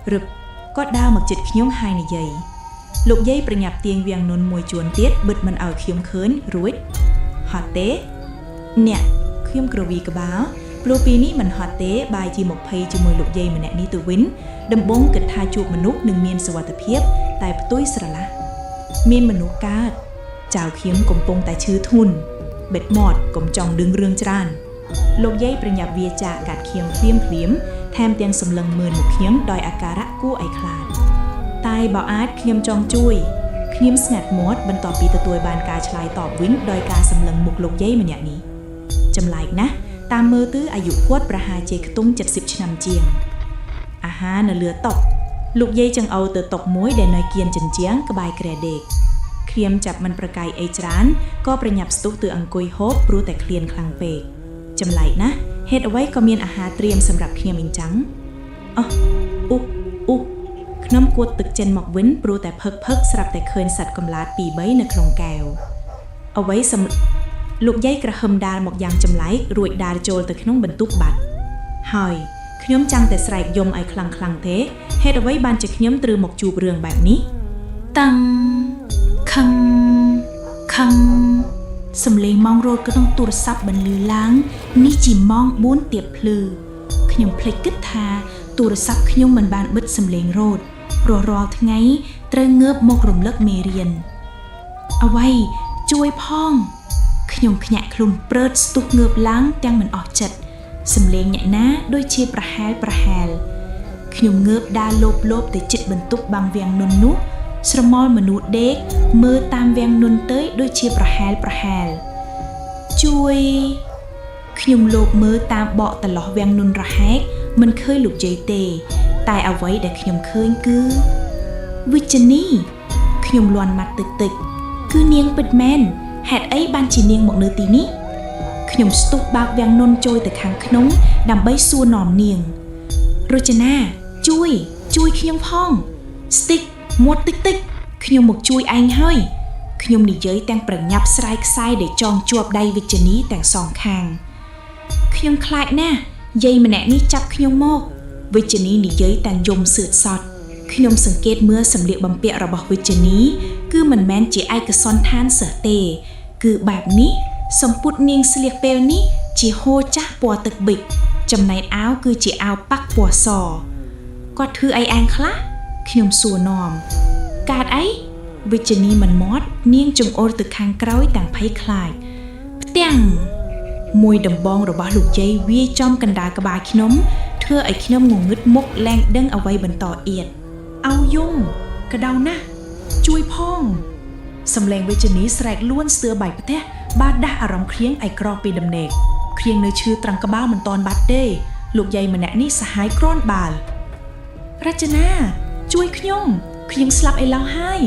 หรึบก็ดาวหมักจิตขย้อมหายในใยลูกใยประหยับเตียงเวียงนุ้นมวยจวนเตี้ยบึดมันเอาขย้อมเขินรุ่ยฮอตเต้เนี่ยขย้อมกระวีกระบ้าปลูปีนี้มันฮอตเต้บายจีหมกเพยจมวยลูกใยมันเนี้ยนี่ตัววินดำบงกิดทาจูบมนุษย์หนึ่งเมียนสวัสดิเพียบแต่ประตุ้ยสระละเมียนมนุษย์กาดเจ้าเขียมกลมปงแต่ชื่อทุนเบ็ดหมอดกลมจองดึงเรื่องจานโลกใหญ่ประหยับเวียจากาดเขียมเพลียมแถมเตียงสำเริงมือหนุกเขียมดอยอาการะกู้ไอคลาดตายบ่าวอาร์ตเขียมจองจุยเขียมสงัดมดบรรต่อปีตะตัวบานกาชลายตอบวิ่งดอยกาสำเริงมุกโลกใหญ่มันอย่างนี้จำลายนะตามมือตื้ออายุขวดประหาเจกตุ้ง70 ชนำเจียงอาหารเหลือตกลูกใหญ่จังเอาเตอตกม้วยเดนอยเกียนจันเจียงกระบายกระเด็กเคลียมจับมันประกายไอจานก็ประหยับสตุกตืออังกุยโฮปรู้แต่เคลียนคลังเปกจำไหลนะเฮ็ดเอาไว้ก็มีอาหารเตรียมสำหรับเคลียมอิงจังขนมกวดตึกเจนหมอกเว้นรู้แต่เพิกสลับแต่เคยสัตว์กำลาดปีใบในโครงแก้วเอาไว้สำลูกใหญ่กระหึมดาหมอกยางจำไหลรวยดาโจลแต่ขนมบรรทุกบัดหอย ខ្ញុំចាំតែស្រែកយំឲ្យខ្លាំងៗទេហេតុអ្វីបានជាខ្ញុំត្រូវមកជួបរឿងបែបនេះតាំងខឹងសំឡេងម៉ោងរត់ក្នុងទូរស័ព្ទបន្លឺឡើងនេះជាម៉ោង4ទៀបភ្លឺខ្ញុំភ្លេចគិតថាទូរស័ព្ទខ្ញុំមិនបានបិទសំឡេងរត់ព្រោះរាល់ថ្ងៃត្រូវងើបមករំលឹកមេរៀនអ្វីជួយផងខ្ញុំខ្ញាក់ខ្លួនព្រើតស្ទុះងើបឡើងទាំងមិនអស់ចិត្តសំឡេងអ្នកណាដូចជាប្រហែលខ្ញុំងើបដើរលោបទៅជិតបន្ទប់បាំងវាំងនុននោះស្រមោលមនុស្សដេកមើលតាមវាំងនុនទៅដូចជាប្រហែលជួយខ្ញុំលោកមើលតាមបកតឡោះវាំងនុនរហែកមិនឃើញលោកយាយទេតែអ្វីដែលខ្ញុំឃើញគឺវិជ្ជនីខ្ញុំលាន់មាត់តិចគឺនាងពិតមែនហេតុអីបានជានាងមកនៅទីនេះខ្ញុំស្ទុះបើកវាំងនុនចូលទៅខាងក្នុងដើម្បីសួរនាំនាងរចនាជួយខ្ញុំផងស្ទិកមាត់តិចខ្ញុំមកជួយឯងហើយខ្ញុំនិយាយទាំងប្រញាប់ស្រាយខ្សែដែលចងជាប់ដៃវិជ្ជនីទាំងសងខាងខ្ញុំខ្លាចណាស់យាយម្នាក់នេះចាប់ខ្ញុំមកវិជ្ជនីនិយាយទាំងយំសឿតសត់ខ្ញុំសង្កេតមើលសម្លៀកបំពាក់របស់វិជ្ជនីគឺមិនមែនជាឯកសណ្ឋានសិស្សទេគឺបែបនេះសម្ពុតនាងស្លៀកពេលនេះជាហូលចាស់ពណ៌ទឹកប៊ិចចំណែកអាវគឺជាអាវប៉ាក់ពណ៌សគាត់ធ្វើអីឯងខ្លះខ្ញុំសួរនាំកើតអីវិជ្ជនីមិនមាត់នាងចង្អុលទៅខាងក្រោយទាំងភ័យខ្លាចផ្ទាំងមួយដំបងរបស់លោកយាយវាយចំកណ្ដាលក្បាលខ្ញុំធ្វើឲ្យខ្ញុំងងឹតមុខលែងដឹងអ្វីបន្តទៀតអោយំក្តៅណាស់ជួយផងសំឡេងវិជ្ជនីស្រែកលួនស្ទើរបែកផ្ទះបានដាស់អារម្មណ៍គ្រៀងឲ្យក្រពីដំណេកគ្រៀងនៅឈឺត្រង់ក្បាលមិនតាន់បាត់ទេលោកយាយម្នាក់នេះសាហាយគ្រាន់បាល់រចនាជួយខ្ញុំស្លាប់ឥឡូវហើយ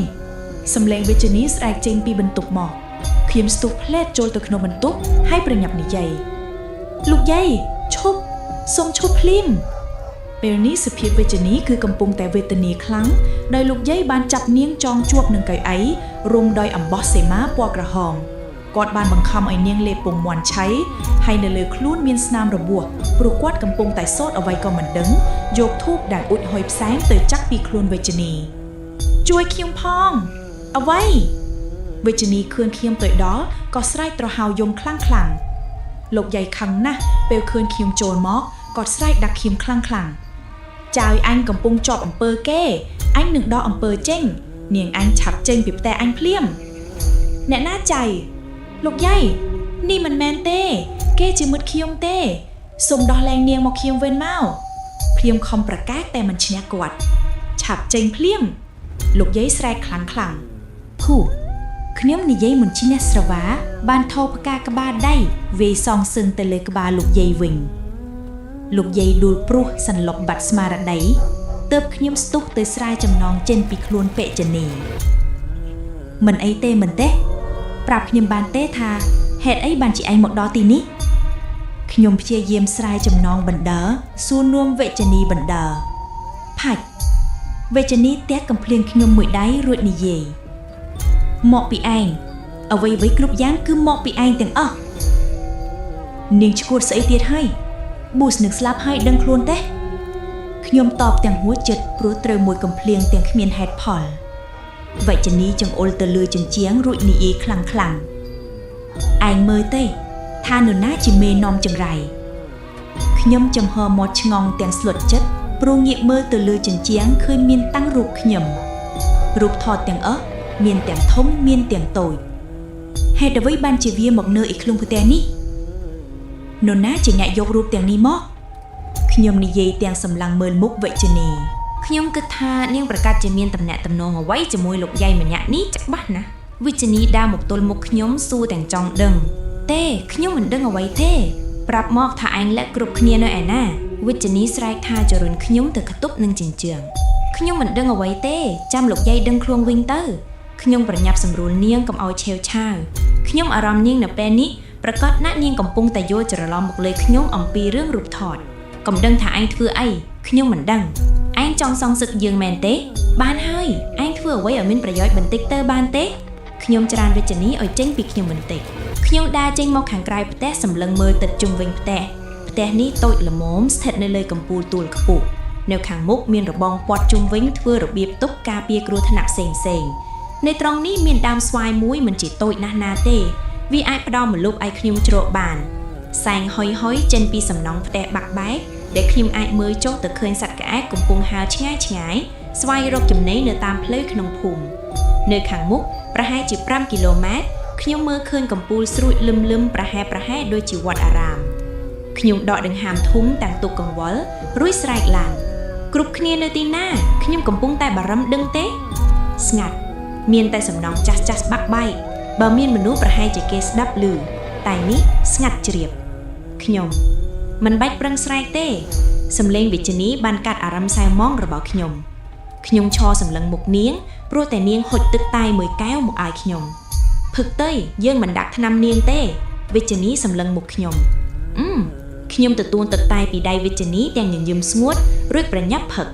សំឡេងវិជ្ជនីស្រែកចេញពីបន្ទប់មកខ្ញុំស្ទុះផ្លែតចូលទៅក្នុងបន្ទប់ហើយប្រញាប់និយាយលោកយាយសូមឈប់ភ្លាមពេលនេះសភាពវិជ្ជនីគឺកំពុងតែវេទនាខ្លាំងដោយលោកយាយបានចាប់នាងចងជាប់នឹងកៅអីរុំដោយអំបោះសេម៉ាពណ៌ក្រហមគាត់បានបង្ខំឲ្យនាងលេបពងមាន់ឆៃហើយនៅលើខ្លួនមានស្នាមរបួសព្រោះគាត់កំពុងតែសោតអ្វីក៏មិនដឹងយកធូបដែលអ៊ុចហុយផ្សែងទៅចាក់ពីខ្លួនវិជ្ជនីជួយខ្ញុំផងអ្វីវិជ្ជនីឃើញខ្ញុំទៅដល់ក៏ស្រែកត្រហោយំខ្លាំងលោកយាយខឹងណាស់ពេលឃើញខ្ញុំចូលមកគាត់ស្រែកដាក់ខ្ញុំខ្លាំងចៅអញកំពុងជាប់អំពើគេអញនឹងដកអំពើចេញនាងអញឆាប់ចេញពីផ្ទះអញភ្លាមអ្នកណាចៃលោកយាយនេះមិនមែនទេគេជាមិត្តខ្ញុំទេសូមដោះលែងនាងមកខ្ញុំវិញមកភ្លាមខំប្រកាសតែមិនឈ្នះគាត់ឆាប់ចេញភ្លាមលោកយាយស្រែកខ្លាំងភូខ្ញុំនិយាយមិនជាអ្នកស្រវាបានថោផ្កាក្បាលដៃវាយសងសឹងទៅលើក្បាលលោកយាយវិញលោកយាយដួលព្រោះសន្លប់បាត់ស្មារតីទើបខ្ញុំស្ទុះទៅស្រាយចំណងចេញពីខ្លួនពេជ្ជនីមិនអីទេប្រាប់ខ្ញុំបានទេថាហេតុអីបានជាឯងមកដល់ទីនេះខ្ញុំព្យាយាមស្រាយចំណងបណ្ដើសួរនាំវិជ្ជនីបណ្ដើផាច់វិជ្ជនីទះកំភ្លៀងខ្ញុំមួយដៃរួចនិយាយមកពីឯងអ្វីគ្រប់យ៉ាងគឺមកពីឯងទាំងអស់នាងឈួតស្អីទៀតហើយប៊ូសនឹងស្លាប់ហើយដឹងខ្លួនទេខ្ញុំតបទាំងហួចចិត្តព្រោះត្រូវមួយកំភ្លៀងទាំងគ្មានហេតុផលវិជ្ជនីចង្អុលទៅលើជញ្ជាំងរួចនិយាយខ្លាំងឯងមើលទេថានរណាជាមេនាំចង្រៃខ្ញុំចំហមាត់ឆ្ងង់ទាំងស្លុតចិត្តព្រោះងាកមើលទៅលើជញ្ជាំងឃើញមានតាំងរូបខ្ញុំរូបថតទាំងអស់មានទាំងធំមានទាំងតូចហេតុអ្វីបានជាវាមកនៅឯក្នុងផ្ទះនេះនរណាជាអ្នកយករូបទាំងនេះមកខ្ញុំនិយាយទាំងសម្លឹងមើលមុខវិជ្ជនីខ្ញុំគិតថានាងប្រកាសជាមានតំណែងតំណងអ្វីជាមួយលោកយាយម្នាក់នេះច្បាស់ណាស់វិជ្ជនីដើរមកទល់មុខខ្ញុំសួរទាំងចង់ដឹងទេខ្ញុំមិនដឹងអ្វីទេប្រាប់មកថាឯងលាក់គ្រប់គ្នានៅឯណាវិជ្ជនីស្រែកថាចរុញខ្ញុំទៅខ្ទប់នឹងជញ្ជាំងខ្ញុំមិនដឹងអ្វីទេចាំលោកយាយដឹងខ្លួនវិញទៅខ្ញុំប្រញាប់សម្រួលនាងកុំឲ្យឆេវឆាវខ្ញុំអារម្មណ៍នាងនៅពេលនេះប្រកាសណាស់នាងកំពុងតែយល់ច្រឡំមកលើខ្ញុំអំពីរឿងរូបថតកុំដឹងថាឯងធ្វើអីខ្ញុំមិនដឹងឯងចង់សងសឹកយើងមែនទេបានហើយឯងធ្វើអ្វីឲ្យមានប្រយោជន៍បន្តិចទៅបានទេខ្ញុំច្រានវិជ្ជនីឲ្យចេញពីខ្ញុំបន្តិចខ្ញុំដើរចេញមកខាងក្រៅផ្ទះសម្លឹងមើលទឹកជុំវិញផ្ទះ ផ្ទះនេះតូចល្មមស្ថិតនៅលើកំពូលទួលខ្ពស់នៅខាងមុខមានរបងព័ទ្ធជុំវិញធ្វើរបៀបទប់ការពារគ្រោះថ្នាក់ផ្សេងៗនៅត្រង់នេះមានដើមស្វាយមួយមិនជាតូចណាស់ណាទេវាអាចផ្ដល់ម្លប់ឲ្យខ្ញុំជ្រកបានសែងហុយចេញពីសំណង់ផ្ទះបាក់បែកដែលខ្ញុំអាចមើលចុះទៅឃើញសត្វក្អែកកំពុងហើរឆ្ងាយស្វែងរកចំណីនៅតាមផ្លូវក្នុងភូមិនៅខាងមុខប្រហែលជា5គីឡូម៉ែត្រខ្ញុំមើលឃើញកំពូលស្រួចលឹមប្រហែលដូចជាវត្តអារាមខ្ញុំដកដង្ហើមធំតាំងទុកកង្វល់រួចស្រែកឡើងគ្រប់គ្នានៅទីណាខ្ញុំកំពុងតែបារម្ភដឹងទេស្ងាត់មានតែសំណង់ចាស់បាក់បែកបើមានមនុស្សប្រហែលជាគេស្ដាប់ឮតែនេះស្ងាត់ជ្រាបខ្ញុំមិនបាច់ប្រឹងស្រែកទេសំឡេងវិជ្ជនីបានកាត់អារម្មណ៍សៅម៉ងរបស់ខ្ញុំឈរសម្លឹងមុខនាងព្រោះតែនាងហុចទឹកតែមួយកែវមកឲ្យខ្ញុំផឹកទៅយើងមិនដាក់ថ្នាំនាងទេវិជ្ជនីសម្លឹងមុខខ្ញុំខ្ញុំទទួលទឹកតែពីដៃវិជ្ជនីទាំងញញឹមស្ងួតរួចប្រញាប់ផឹក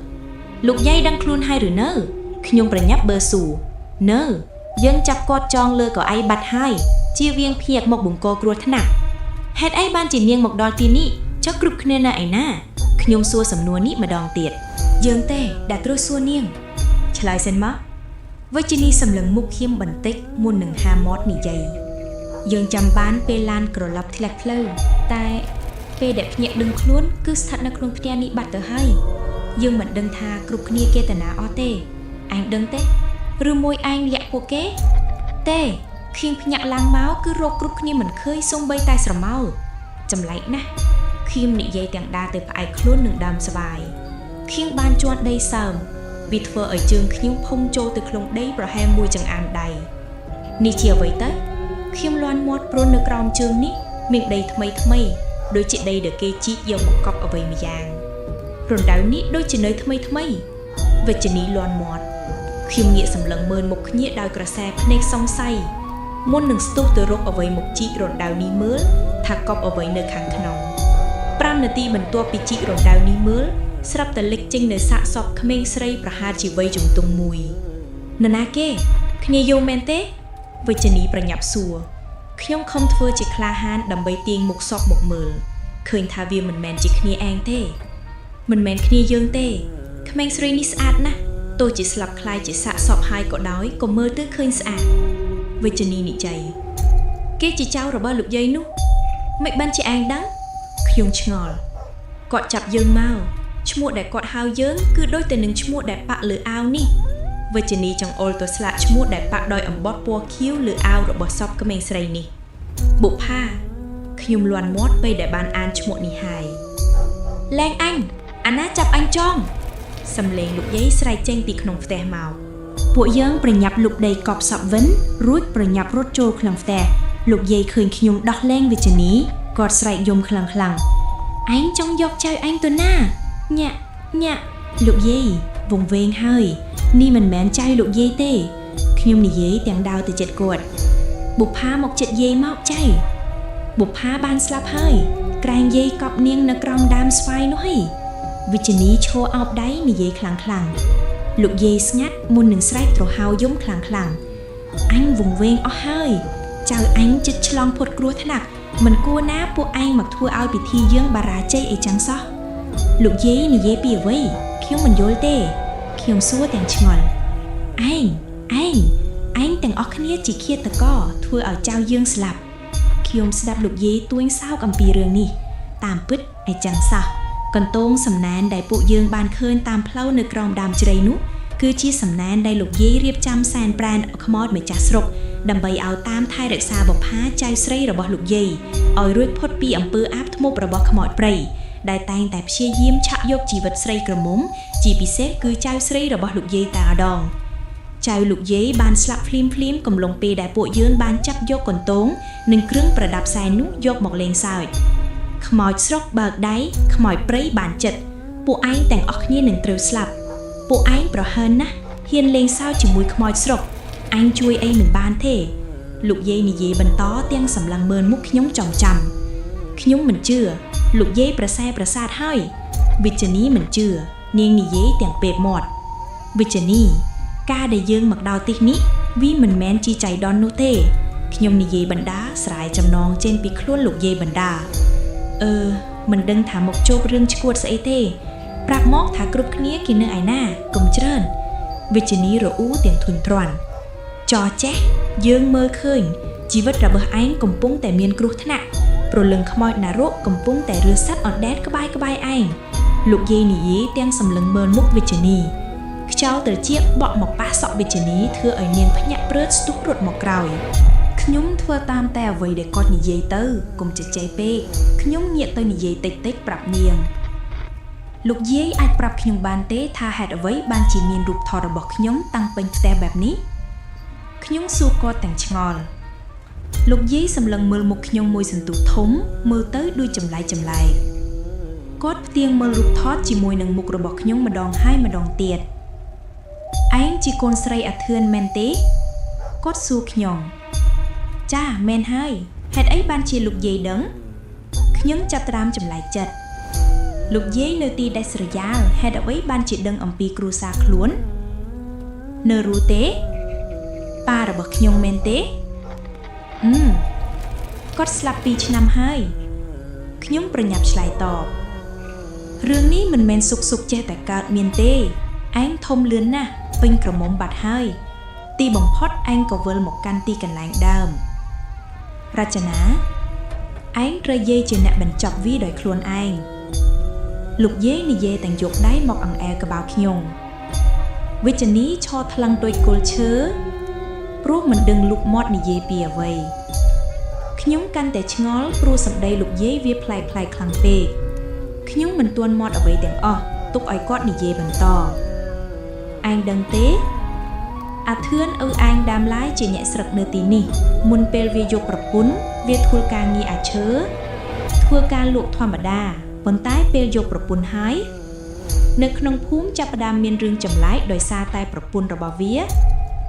លោកយាយដឹងខ្លួនហើយឬនៅខ្ញុំប្រញាប់បឺស៊ូនៅយើងចាប់គាត់ចងលើកៅអីបាត់ហើយជៀសវាងភៀកមកបង្កគ្រោះថ្នាក់ហេតុអីបានជានាងមកដល់ទីនេះចុះគ្រប់គ្នានៅឯណាខ្ញុំសួរសំណួរនេះម្ដងទៀតយើងទេដែលត្រូវសួរនាងឆ្លើយសិនមកវិជ្ជនីសម្លឹងមុខខ្ញុំបន្តិចមុននឹងហាមាត់និយាយយើងចាំបានពេលឡានក្រឡប់ធ្លាក់ផ្លូវតែពេលដែលភ្ញាក់ដឹងខ្លួនគឺស្ថិតនៅក្នុងផ្ទះនេះបាត់ទៅហើយយើងមិនដឹងថាគ្រប់គ្នាគេតាណាអស់ទេអញដឹងទេឬមួយឯងលាក់ពួកគេទេខ្ញុំភ្ញាក់ឡើងមកគឺរកគ្រប់គ្នាមិនឃើញសូម្បីតែស្រមោលចម្លែកណាស់ខ្ញុំនិយាយទាំងដាទៅផ្អែកខ្លួននឹងដើមស្វាយខ្ញុំបានជន់ដីសើមវាធ្វើឲ្យជើងខ្ញុំភុំចូលទៅក្នុងដីប្រហែល1ចង្អានដៃនេះជាអ្វីទៅខ្ញុំលាន់មាត់ព្រុននៅក្រោមជើងនេះមានដីថ្មីដូចជាដីដែលគេជីកយកមកកប់អ្វីម្យ៉ាងរណ្ដៅនេះដូចជានៅថ្មីវិជ្ជនីលាន់មាត់ខ្ញុំងាកសម្លឹងមើលមុខគ្នាដោយក្រសែភ្នែកសង្ស័យមុននឹងស្ទុះទៅរកអ្វីមកជីករណ្ដៅនេះមើលថាកប់អ្វីនៅខាងក្នុង5នាទីបន្ទាប់ពីជីករណ្ដៅនេះមើលស្រាប់តែលេចចេញនៅសាកសពក្មេងស្រីប្រហែលជាវ័យជំទង់មួយនរណាគេគ្នាយកមែនទេវិជ្ជនីប្រញាប់សួរខ្ញុំខំធ្វើជាក្លាហានដើម្បីទាញមុខសពមកមើលឃើញថាវាមិនមែនជាគ្នាឯងទេមិនមែនគ្នាយើងទេក្មេងស្រីនេះស្អាតណាស់ទោះជាស្លាប់คล้ายជាសាកសពហើយក៏ដោយក៏មើលទៅឃើញស្អាតវិជ្ជនីនិយាយគេជាចៅរបស់លោកយាយនោះមិនបានជាឯងដឹងខ្ញុំឆ្ងល់គាត់ចាប់យើងមកឈ្មោះដែលគាត់ហៅយើងគឺដូចទៅនឹងឈ្មោះដែលប៉ាក់លើអាវនេះវិជ្ជនីចង្អុលទៅស្លាកឈ្មោះដែលប៉ាក់ដោយអំបត់ពណ៌ខៀវលើអាវរបស់សពក្មេងស្រីនេះបុប្ផាខ្ញុំលាន់មាត់ពេលដែលបានអានឈ្មោះនេះហើយលែងអញអាណាចាប់អញចងសំឡេងលោកយាយស្រែកចេញពីក្នុងផ្ទះមកពួកយើងប្រញាប់លុបដីកប់សពវិញរួចប្រញាប់រត់ចូលក្នុងផ្ទះលោកយាយឃើញខ្ញុំដោះលែងវិជ្ជនីគាត់ស្រែកយំខ្លាំងអញចង់យកចៅអញទៅណាញាក់លោកយាយវង្វេងហើយនេះមិនមែនចៅលោកយាយទេខ្ញុំនិយាយទាំងដាវទៅចិត្តគាត់បុប្ផាមកចិត្តយាយមកចៅបុប្ផាបានស្លាប់ហើយក្រែងយាយកប់នាងនៅក្រោមដើមស្វាយនោះហើយវិជ្ជនីឈរអោបដៃនិយាយខ្លាំងលោកយាយស្ងាត់មុននឹងស្រែកទ្រហោយំខ្លាំងអញវង្វេងអស់ហើយចៅអញជិតឆ្លងផុតគ្រោះថ្នាក់មិនគួរណាពួកឯងមកធ្វើឲ្យពិធីយើងបារាជ័យអីចឹងសោះលោកយាយនិយាយពីអ្វីខ្ញុំមិនយល់ទេខ្ញុំសួរទាំងឆ្ងល់ឯងទាំងអស់គ្នាជាឃាតករធ្វើឲ្យចៅយើងស្លាប់ខ្ញុំស្ដាប់លោកយាយទួញសោកអំពីរឿងនេះតាមពិតអីចឹងសោះកន្ទងសំណែនដែលពួកយើងបានឃើញតាមផ្លូវនៅក្រោមដើមជ្រៃនោះគឺជាសំណែនដែលលោកយាយរៀបចំសែនប្រានខ្មោចម្ចាស់ស្រុកដើម្បីឲ្យតាមថែរក្សាបុប្ផាចៅស្រីរបស់លោកយាយឲ្យរួចផុតពីអំពើអាបធ្មប់របស់ខ្មោចព្រៃដែលតែងតែព្យាយាមឆក់យកជីវិតស្រីក្រមុំជាពិសេសគឺចៅស្រីរបស់លោកយាយតាដងចៅលោកយាយបានស្លាប់ភ្លាមកំឡុងពេលដែលពួកយើងបានចាប់យកកន្ទងនិងគ្រឿងប្រដាប់សែននោះយកមកលេងសើចខ្មោចស្រុកបើកដៃខ្មោចព្រៃបានចិត្តពួកឯងទាំងអស់គ្នានឹងត្រូវស្លាប់ពួកឯងប្រហើនណាស់ហ៊ានលេងសើចជាមួយខ្មោចស្រុកអញជួយអីមិនបានទេលោកយាយនិយាយបន្តទាំងសម្លឹងមើលមុខខ្ញុំចំខ្ញុំមិនជឿលោកយាយប្រសែប្រសាទហើយវិជ្ជនីមិនជឿនាងនិយាយទាំងពេកមាត់វិជ្ជនីការដែលយើងមកដល់ទីនេះវាមិនមែនជាចៃដន្យនោះទេខ្ញុំនិយាយបណ្ដាស្រាយចំណងចេញពីខ្លួនលោកយាយបណ្ដា មិនដឹងថាមកជួបរឿងឈួតស្អីទេប្រាប់មកថាគ្រប់គ្នាគេនៅឯណាកុំច្រើនវិជ្ជនីរអ៊ូទាំងធុញទ្រាន់ចោចេះយើងមើលឃើញជីវិតរបស់ឯងកំពុងតែមានគ្រោះថ្នាក់ព្រលឹងខ្មោចនរកកំពុងតែរើស័តអណ្ដែតក្បែរឯងលោកយាយនិយាយទាំងសម្លឹងមើលមុខវិជ្ជនីខ្យល់ត្រចៀកបក់មកប៉ះសក់វិជ្ជនីធ្វើឲ្យនាងភ្ញាក់ព្រឺតស្ទុះរត់មកក្រោយខ្ញុំធ្វើតាមតែអ្វីដែលគាត់និយាយទៅកុំជជែកពេកខ្ញុំងាកទៅនិយាយតិចៗប្រាប់នាងលោកយាយអាចប្រាប់ខ្ញុំបានទេថាហេតុអ្វីបានជាមានរូបថតរបស់ខ្ញុំតាំងពេញផ្ទះបែបនេះខ្ញុំសួរគាត់ទាំងឆ្ងល់លោកយាយសម្លឹងមើលមុខខ្ញុំមួយសន្ទុះធំមើលទៅដូចចម្លែកគាត់ផ្ទៀងមើលរូបថតជាមួយនឹងមុខរបស់ខ្ញុំម្ដងហើយម្ដងទៀតឯងជាកូនស្រីអាធឿនមែនទេគាត់សួរខ្ញុំចាមែនហើយហេតុអីបានជាលោកយាយដឹងខ្ញុំចាប់ផ្ដើមចម្លែកចិត្តលោកយាយនៅទីដាច់ស្រយាលហេតុអ្វីបានជាដឹងអំពីគ្រួសារខ្លួននៅរੂទេប៉ារបស់ខ្ញុំមែនទេគាត់ស្លាប់2ឆ្នាំហើយខ្ញុំប្រញាប់ឆ្លើយតបរឿងនេះមិនមែនសុកចេះតែកើតមានទេឯងធំលឿនណាស់ពេញក្រមុំបាត់ហើយទីបំផុតឯងក៏វិលមកកាន់ទីកន្លែងដើមរចនាឯងត្រូវយាយជាអ្នកបញ្ចប់វាដោយខ្លួនឯងលោកយាយនិយាយទាំងយកដៃមកអង្អែលក្បាលខ្ញុំវិជ្ជនីឈរថ្លឹងដូចគល់ឈើព្រោះមិនដឹងលុបមាត់និយាយពីអ្វីខ្ញុំកាន់តែឆ្ងល់ព្រោះសម្ដីលោកយាយវាប្លែកខ្លាំងពេកខ្ញុំមិនទាន់មាត់អ្វីទាំងអស់ទុកឲ្យគាត់និយាយបន្តឯងដឹងទេអាធឿនឪឯងដើមឡាយជាអ្នកស្រុកនៅទីនេះមុនពេលវាយកប្រពន្ធវាធ្វើការងារអាឈើធ្វើការលក់ធម្មតាប៉ុន្តែពេលយកប្រពន្ធហើយនៅក្នុងភូមិចាប់ផ្ដើមមានរឿងចម្លែកដោយសារតែប្រពន្ធរបស់វា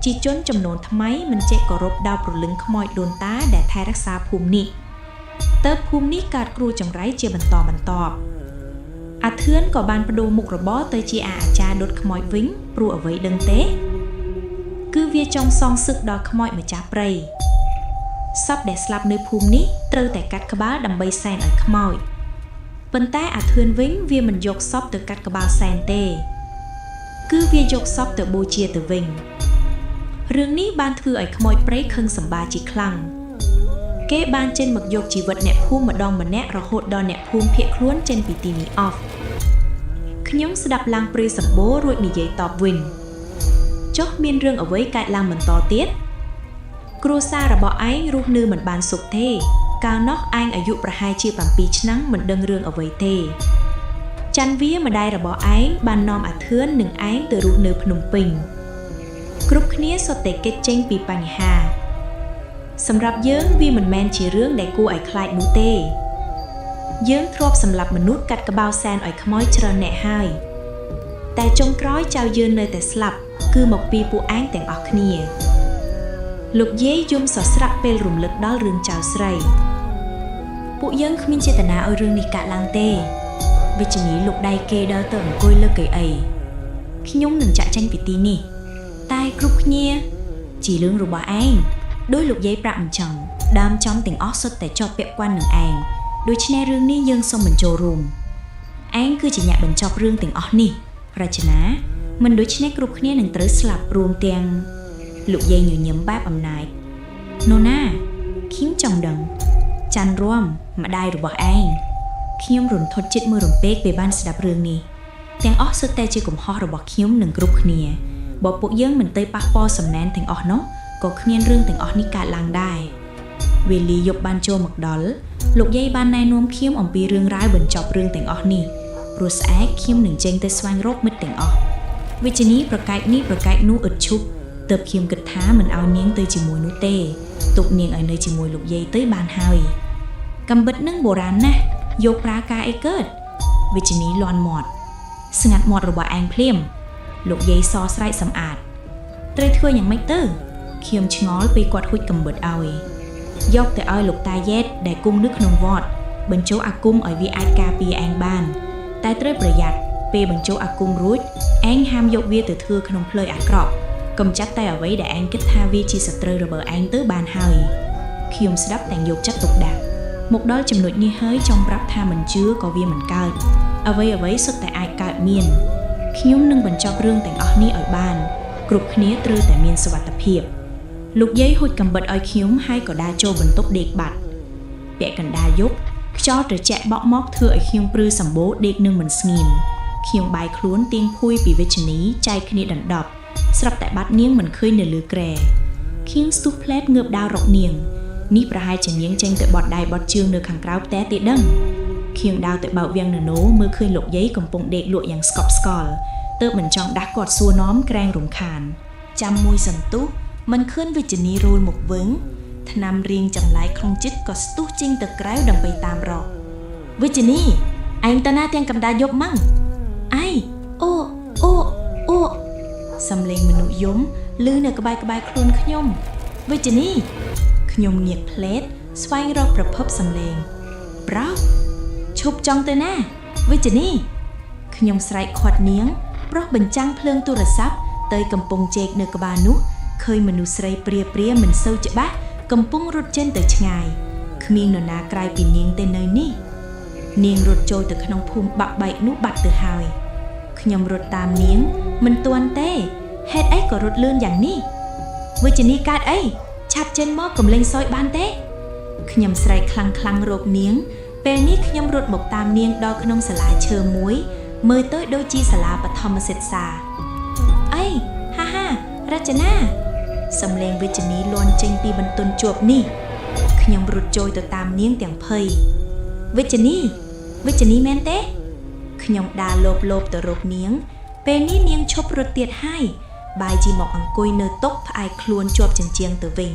ជាជនចំនួនថ្មីមិនចេះគោរពដល់ព្រលឹងខ្មោចដូនតាដែលថែរក្សាភូមិនេះតើភូមិនេះកើតគ្រោះចង្រៃជាបន្តអាធឿនក៏បានបដូរមុខរបរទៅជាអាចារ្យដុតខ្មោចវិញព្រោះអ្វីដឹងទេគឺវាចង់សងសឹកដល់ខ្មោចម្ចាស់ព្រៃសពដែលស្លាប់នៅភូមិនេះត្រូវតែកាត់ក្បាលដើម្បីសែនឲ្យខ្មោចប៉ុន្តែអាធឿនវិញវាមិនយកសពទៅកាត់ក្បាលសែនទេគឺវាយកសពទៅបូជាទៅវិញរឿងនេះបានធ្វើឲ្យខ្មោចព្រៃខឹងសម្បាជាខ្លាំងគេបានចេញមកយកជីវិតអ្នកភូមិម្ដងម្នាក់រហូតដល់អ្នកភូមិភៀសខ្លួនចេញពីទីនេះអស់ខ្ញុំស្ដាប់ឡើងព្រៃសម្បូររួចនិយាយតបវិញចុះមានរឿងអ្វីកើតឡើងបន្តទៀតគ្រួសាររបស់ឯងរស់នៅមិនបានសុខទេកាលនោះឯងអាយុប្រហែលជា7ឆ្នាំមិនដឹងរឿងអ្វីទេច័ន្ទវាម្ដាយរបស់ឯងបាននាំអាធឿននិងឯងទៅរស់នៅភ្នំពេញគ្រប់គ្នាសុទ្ធតែគេចចេញពីបញ្ហាសម្រាប់យើងវាមិនមែនជារឿងដែលគួរឲ្យខ្លាចនោះទេយើងធ្លាប់សម្លាប់មនុស្សកាត់ក្បាលសែនឲ្យខ្មោចច្រើនអ្នកហើយតែចុងក្រោយចៅយើងនៅតែស្លាប់គឺមកពីពួកឯងទាំងអស់គ្នាលោកយាយយំសស្រាក់ពេលរំលឹកដល់រឿងចៅស្រីពួកយើងគ្មានចេតនាឲ្យរឿងនេះកើតឡើងទេវិជ្ជនីលោកដៃគេដើរទៅអង្គុយលើកៅអីខ្ញុំនឹងចាក់ចេញពីទីនេះតែគ្រប់គ្នាជារឿងរបស់ឯងដោយលោកយាយប្រាប់អញ្ចឹងដើមចំទាំងអស់សុទ្ធតែជាប់ពាក់ព័ន្ធនឹងឯងដូច្នេះរឿងនេះយើងសូមបញ្ចូលរួមឯងគឺជាអ្នកបញ្ចប់រឿងទាំងអស់នេះរចនាមិនដូច្នេះគ្រប់គ្នានឹងត្រូវស្លាប់រួមទាំងលោកយាយញញឹមបែបអំណាចនរណាខ្ញុំចង់ដឹងច័ន្ទរំម្ដាយរបស់ឯងខ្ញុំរន្ធត់ចិត្តមួយរំពេកពេលបានស្ដាប់រឿងនេះទាំងអស់សុទ្ធតែជាកំហុសរបស់ខ្ញុំនិងគ្រប់គ្នាបើពួកយើងមិនទៅប៉ះពាល់សំណែនទាំងអស់នោះក៏គ្មានរឿងទាំងអស់នេះកើតឡើងដែរវេលាយប់បានចូលមកដល់លោកយាយបានណែនាំខ្ញុំអំពីរឿងរ៉ាវបញ្ចប់រឿងទាំងអស់នេះព្រោះស្អែកខ្ញុំនឹងចេញទៅស្វែងរកមិត្តទាំងអស់វិជ្ជនីប្រកែកនេះប្រកែកនោះឥតឈប់ទើបខ្ញុំគិតថាមិនឲ្យនាងទៅជាមួយនោះទេទុកនាងឲ្យនៅជាមួយលោកយាយទៅបានហើយកំបិតនឹងបុរាណណាស់យកប្រើការអីកើតវិជ្ជនីលន់មាត់ស្ងាត់មាត់របស់ឯងភ្លាមលោកយាយសស្រែកសម្អាតត្រូវធ្វើយ៉ាងម៉េចទៅខ្ញុំឆ្ងល់ពេលគាត់ហួចកំបិតឲ្យយកទៅឲ្យលោកតាយេតដែលគង់នៅក្នុងវត្តបញ្ចូលអាគមឲ្យវាអាចការពារឯងបានតែត្រូវប្រយ័ត្នពេលបញ្ចូលអាគមរួចឯងហាមយកវាទៅធ្វើក្នុងផ្លូវអាក្រក់កុំចាត់តែអ្វីដែលឯងគិតថាវាជាសត្រូវរបស់ឯងទៅបានហើយខ្ញុំស្ដាប់ទាំងយកចិត្តទុកដាក់ មកដល់ចំណុចនេះហើយចង់ប្រាប់ថាមិនជឿក៏វាមិនកើតអ្វីសុទ្ធតែអាចកើតមានខ្ញុំនឹងបញ្ចប់រឿងទាំងអស់នេះឲ្យបានគ្រប់គ្នាត្រូវតែមានសុវត្ថិភាពលោកយាយហួចកំបិតឲ្យខ្ញុំហើយក៏ដើរចូលបន្ទប់ដេកបាត់ពាក់កណ្ដាលយប់ខ្យល់ត្រជាក់បក់មកធ្វើឲ្យខ្ញុំព្រឺសម្បូរដេកនឹងមិនស្ងៀមខ្ញុំបាយខ្លួនទៀងភួយពីវិជ្ជនីចែកគ្នាដណ្ដប់ស្រាប់តែបាត់នាងមិនឃើញនៅលើគ្រែខៀងស្ទុះផ្លែតងើបដើររកនាងនេះប្រហែលជានាងចេញទៅបត់ដៃបត់ជើងនៅខាងក្រៅផ្ទះទៀតដឹងខៀងដើរទៅបើកវាំងនណូមើលឃើញលោកយាយកំពុងដេកលក់យ៉ាងស្កប់ស្កល់ទើបមិនចង់ដាស់គាត់សួរនាំក្រែងរំខានចាំមួយសន្ទុះមិនឃើញវិជ្ជនីរួលមកវឹងថ្នាំរៀងចម្លែកក្នុងចិត្តក៏ស្ទុះចេញទៅក្រៅដើម្បីតាមរកវិជ្ជនីឯងតាណាទាំងកម្ដៅយប់ម៉ងអីអូសំឡេងមនុស្សយំឮនៅក្បែរខ្លួនខ្ញុំវិជ្ជនីខ្ញុំងាកផ្លេតស្វែងរកប្រភពសំឡេងប្រោឈប់ចង់ទៅណាវិជ្ជនីខ្ញុំស្រែកខាត់នាងប្រុសបញ្ចាំងភ្លើងទូរស័ព្ទទៅកំពុងជែកនៅក្បាលនោះឃើញមនុស្សស្រីព្រាមិនសូវច្បាស់កំពុងរត់ចេញទៅឆ្ងាយគ្មាននរណាក្រៅពីនាងទេនៅនេះនាងរត់ចូលទៅក្នុងភូមិបាក់បែកនោះបាត់ទៅហើយខ្ញុំរត់តាមនាងមិនទាន់ទេហេតុអីក៏រត់លឿនយ៉ាងនេះវិជ្ជនីកើតអីឆាប់ចេញមកកុំលេងសើចបានទេខ្ញុំស្រែកខ្លាំងរកនាងពេលនេះខ្ញុំរត់មកតាមនាងដល់ក្នុងសាលាឈើមួយមើលទៅដូចជាសាលាបឋមសិក្សាអីហារចនាសំឡេងវិជ្ជនីលាន់ចេញពីបន្ទន់ជួបនេះខ្ញុំរត់ចូលទៅតាមនាងទាំងភ័យវិជ្ជនីមែនទេខ្ញុំដើរលោបទៅរកនាងពេលនេះនាងឈប់រត់ទៀតហើយបាយជីមកអង្គុយនៅតុផ្អែកខ្លួនជាប់ជញ្ជាំងទៅវិញ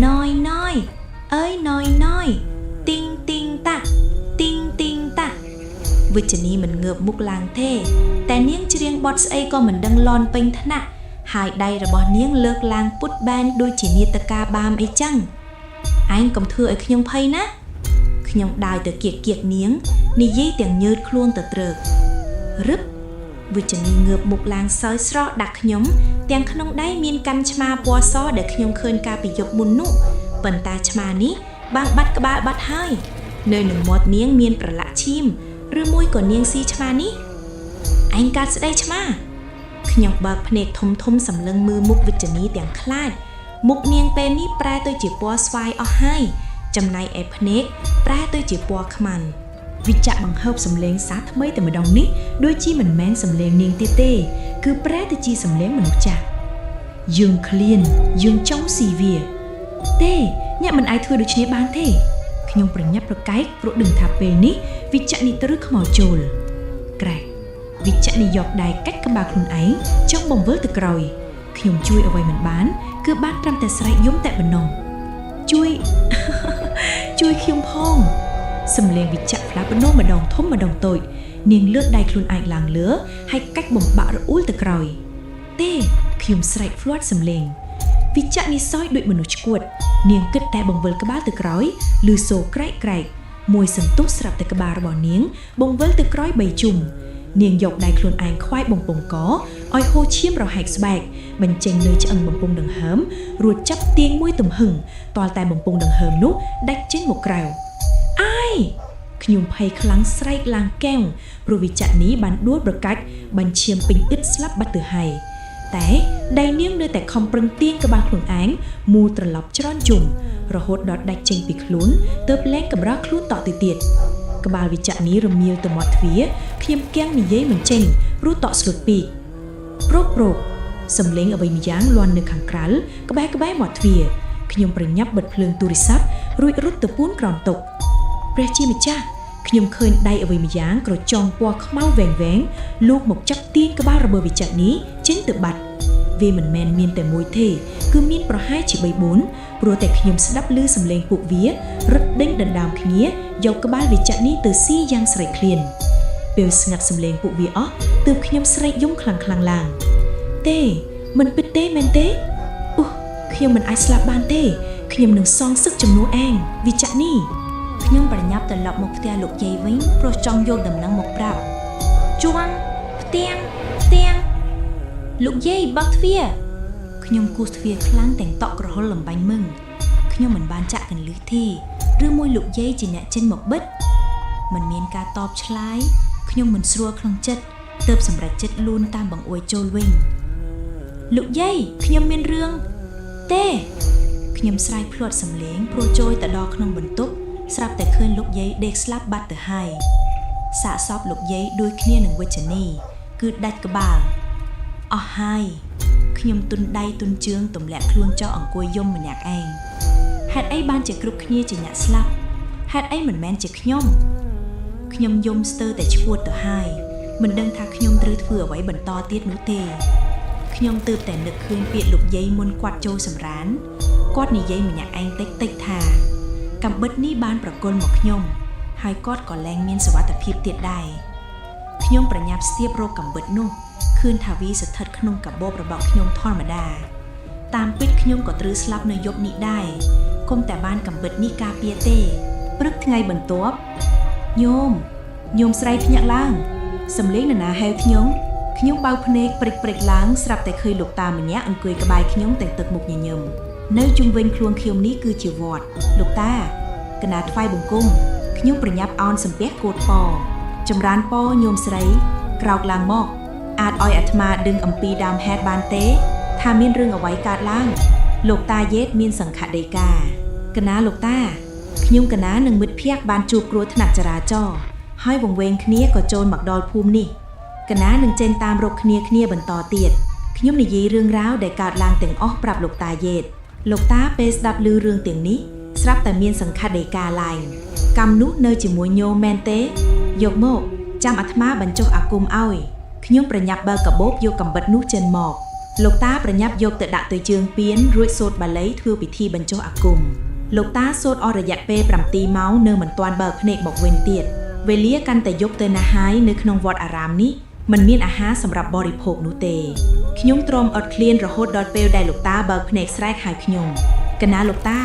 ណយអើយណយទីងតាវិជ្ជនីមិនងើបមុខឡើងទេតែនាងច្រៀងបទស្អីក៏មិនដឹងលន់ពេញថ្នាក់ហើយដៃរបស់នាងលើកឡើងពុតបែនដូចជានាដកាបាមអីចឹងឯងកុំធ្វើឲ្យខ្ញុំភ័យណាខ្ញុំដើរទៅគៀកនាងនិយាយទាំងញើតខ្លួនទៅត្រឹករឹបវិជ្ជនីងើបមុខឡើងសើចស្រស់ដាក់ខ្ញុំទាំងក្នុងដៃមានកាន់ឆ្មាពណ៌សដែលខ្ញុំឃើញកាលពីយប់មុននោះប៉ុន្តែឆ្មានេះបានបាត់ក្បាលបាត់ហើយនៅនឹងមាត់នាងមានប្រឡាក់ឈាមឬមួយក៏នាងស៊ីឆ្មានេះឯងកាត់ស្ដីឆ្មាខ្ញុំបើកភ្នែកធំសម្លឹងមើលមុខវិជ្ជនីទាំងខ្លាចមុខនាងពេលនេះប្រែទៅជាពណ៌ស្វាយអស់ហើយចំណែកឯភ្នែកប្រែទៅជាពណ៌ខ្មាំងវិជ្ជបង្ហើបសម្លេងសាថ្មីតែម្ដងនេះដូចជាមិនមែនសម្លេងនាងទៀតទេគឺប្រែទៅជាសម្លេងមនុស្សចាស់យើងឃ្លានយើងចង់ស៊ីវាទេអ្នកមិនអាចធ្វើដូច្នេះបានទេខ្ញុំប្រញាប់ប្រកែកព្រោះដឹងថាពេលនេះវិជ្ជនេះត្រូវខ្មោចចូលក្រែកវិជ្ជនេះយកដៃកាច់ក្បាលខ្លួនឯងចង់បំវិលទៅក្រោយខ្ញុំជួយអ្វីមិនបានគឺបានត្រឹមតែស្រែកយំតែប៉ុណ្ណោះជួយខ្ញុំផងសំឡេងវិជ្ជផ្លាស់ប្ដូរម្ដងធំម្ដងតូចនាងលើកដៃខ្លួនឯងឡើងលើហើយកាច់បំបាក់រអ៊ូលទៅក្រោយទេខ្ញុំស្រែកភ្លាត់សំឡេងវិជ្ជនេះសោយដូចមនុស្សឆ្កួតនាងគិតតែបង្វិលក្បាលទៅក្រោយឮសូរក្រែកមួយសន្ទុះស្រាប់តែក្បាលរបស់នាងបង្វិលទៅក្រោយ3ជុំនាងយកដៃខ្លួនឯងខ្វាយបំពង់កឲ្យហូរឈាមរហែកស្បែកបញ្ចេញលើឆ្អឹងបំពង់ដង្ហើមរួចចាប់ទាញមួយទំហឹងទាល់តែបំពង់ដង្ហើមនោះដាច់ចេញមកក្រៅអាយខ្ញុំភ័យខ្លាំងស្រែកឡើងកែវព្រោះវិជ្ជនេះបានដួលប្រកាច់បញ្ឈាមពេញអ៊ិតស្លាប់បាត់ទៅហើយតែដៃនាងនៅតែខំប្រឹងទាញក្បាលខ្លួនឯងមូលត្រឡប់ច្រន់ជុំរហូតដល់ដាច់ចេញពីខ្លួនទើបលែងកម្រើខ្លួនតទៅទៀតក្បាលវិជ្ជនេះរមៀលទៅមាត់ទ្វារខ្ញុំគាំងនិយាយមិនចេញព្រោះតក់ស្លុតពេកប្រកសំឡេងអ្វីម្យ៉ាងលាន់នៅខាងក្រៅក្បែរមាត់ទ្វារខ្ញុំប្រញាប់បិទភ្លើងទូរស័ព្ទរួចរត់ទៅពួនក្រោមតុព្រះជាម្ចាស់ខ្ញុំឃើញដៃអ្វីម្យ៉ាងក្រចង់ពណ៌ខ្មៅវែងលោកមកចាប់ទាញក្បាលរបស់វិជ្ជនេះចេញទៅបាត់វាមិនមែនមានតែមួយទេគឺមានប្រហែលជា 3-4 ព្រោះតែខ្ញុំស្ដាប់ឮសំឡេងពួកវារត់ដេញដណ្ដើមគ្នាយកក្បាលវិជ្ជនេះទៅស៊ីយ៉ាងស្រេកឃ្លានពេលស្ងាត់សំឡេងពួកវាអស់ទើបខ្ញុំស្រែកយំខ្លាំងឡើងទេមិនពិតទេមែនទេខ្ញុំមិនអាចស្លាប់បានទេខ្ញុំនឹងសងសឹកជំនួសឯងវិជ្ជនេះខ្ញុំប្រញាប់ត្រឡប់មកផ្ទះលោកយាយវិញព្រោះចង់យកដំណឹងមកប្រាប់ជួងផ្ទាំងលោកយាយបើកទ្វារខ្ញុំគោះទ្វារខ្លាំងទាំងតក់ក្រហល់លំបាញ់មឹងខ្ញុំមិនបានចាក់កន្លឹះទេ ឬមួយលោកយាយជាអ្នកចេញមកបិទមិនមានការតបឆ្លើយខ្ញុំមិនស្រួលក្នុងចិត្តទើបសម្រេចចិត្តលូនតាមបង្អួយចូលវិញលោកយាយខ្ញុំមានរឿងទេខ្ញុំស្រែកភ្លាត់សំឡេងព្រោះចូលទៅដល់ក្នុងបន្ទប់ស្រាប់តែឃើញលោកយាយដេកស្លាប់បាត់ទៅហើយសាកសពលោកយាយដូចគ្នានឹងវិជ្ជនីគឺដាច់ក្បាលអស់ហើយខ្ញុំទុនដៃទុនជើងទម្លាក់ខ្លួនចុះអង្គុយយំម្នាក់ឯងហេតុអីបានជាគ្រប់គ្នាជាអ្នកស្លាប់ហេតុអីមិនមែនជាខ្ញុំយំស្ទើរតែឈួតទៅហើយមិនដឹងថាខ្ញុំត្រូវធ្វើអ្វីបន្តទៀតនោះទេខ្ញុំទើបតែនឹកឃើញពាក្យលោកយាយមុនគាត់ចូលសម្រានគាត់និយាយម្នាក់ឯងតិចថាកំបិតនេះបានប្រគល់មកខ្ញុំហើយគាត់ក៏លែងមានសុវត្ថិភាពទៀតដែរខ្ញុំប្រញាប់ស្ទាបរកកំបិតនោះឃើញថាវាស្ថិតក្នុងកាបូបរបស់ខ្ញុំធម្មតាតាមពិតខ្ញុំក៏ត្រូវស្លាប់នៅយប់នេះដែរគុំតែបានកំបិតនេះការពារទេព្រឹកថ្ងៃបន្ទាប់ញោមស្រីភ្ញាក់ឡើងសំឡេងនរណាហៅខ្ញុំបើកភ្នែកព្រិចឡើងស្រាប់តែឃើញលោកតាម្នាក់អង្គុយក្បែរខ្ញុំទាំងទឹកមុខញញឹមនៅជុំវិញខ្លួនខ្ញុំនេះគឺជាវត្តលោកតាកណាថ្វាយបង្គំខ្ញុំប្រញាប់អោនសំពះកូតពចម្រើនពញោមស្រីក្រោកឡើងមកអាចឲ្យអាត្មាដឹងអំពីដើមហេតុបានទេថាមានរឿងអ្វីកើតឡើងលោកតាយេតមានសង្ឃដីកាកណាលោកតាខ្ញុំកណានឹងមិត្តភ័ក្តិបានជួបគ្រោះថ្នាក់ចរាចរណ៍ហើយវង្វេងគ្នាក៏ចូលមកដល់ភូមិនេះកណានឹងចេញតាមរកគ្នាបន្តទៀតខ្ញុំនិយាយរឿងរ៉ាវដែលកើតឡើងទាំងអស់ប្រាប់លោកតាយេតលោកតាពេលស្ដាប់ឮរឿងទាំងនេះស្រាប់តែមានសង្ឃដីកាឡើងកម្មនោះនៅជាមួយញោមមែនទេយកមកចាំអាត្មាបញ្ចុះអាគមឲ្យខ្ញុំប្រញាប់បើកកាបូបយកកំបិតនោះចេញមកលោកតាប្រញាប់យកទៅដាក់ទៅជើងពៀនរួចសូត្របាលីធ្វើពិធីបញ្ចុះអាគមលោកតាសូត្រអស់រយៈពេល7ម៉ោងនៅមិនទាន់បើកភ្នែកមកវិញទៀតវេលាកាន់តែយប់ទៅណាស់ហើយនៅក្នុងវត្តអារាមនេះមិនមានអាហារសម្រាប់បរិភោគនោះទេខ្ញុំទ្រាំអត់ឃ្លានរហូតដល់ពេលដែលលោកតាបើកភ្នែកស្រែកហៅខ្ញុំកណាលោកតា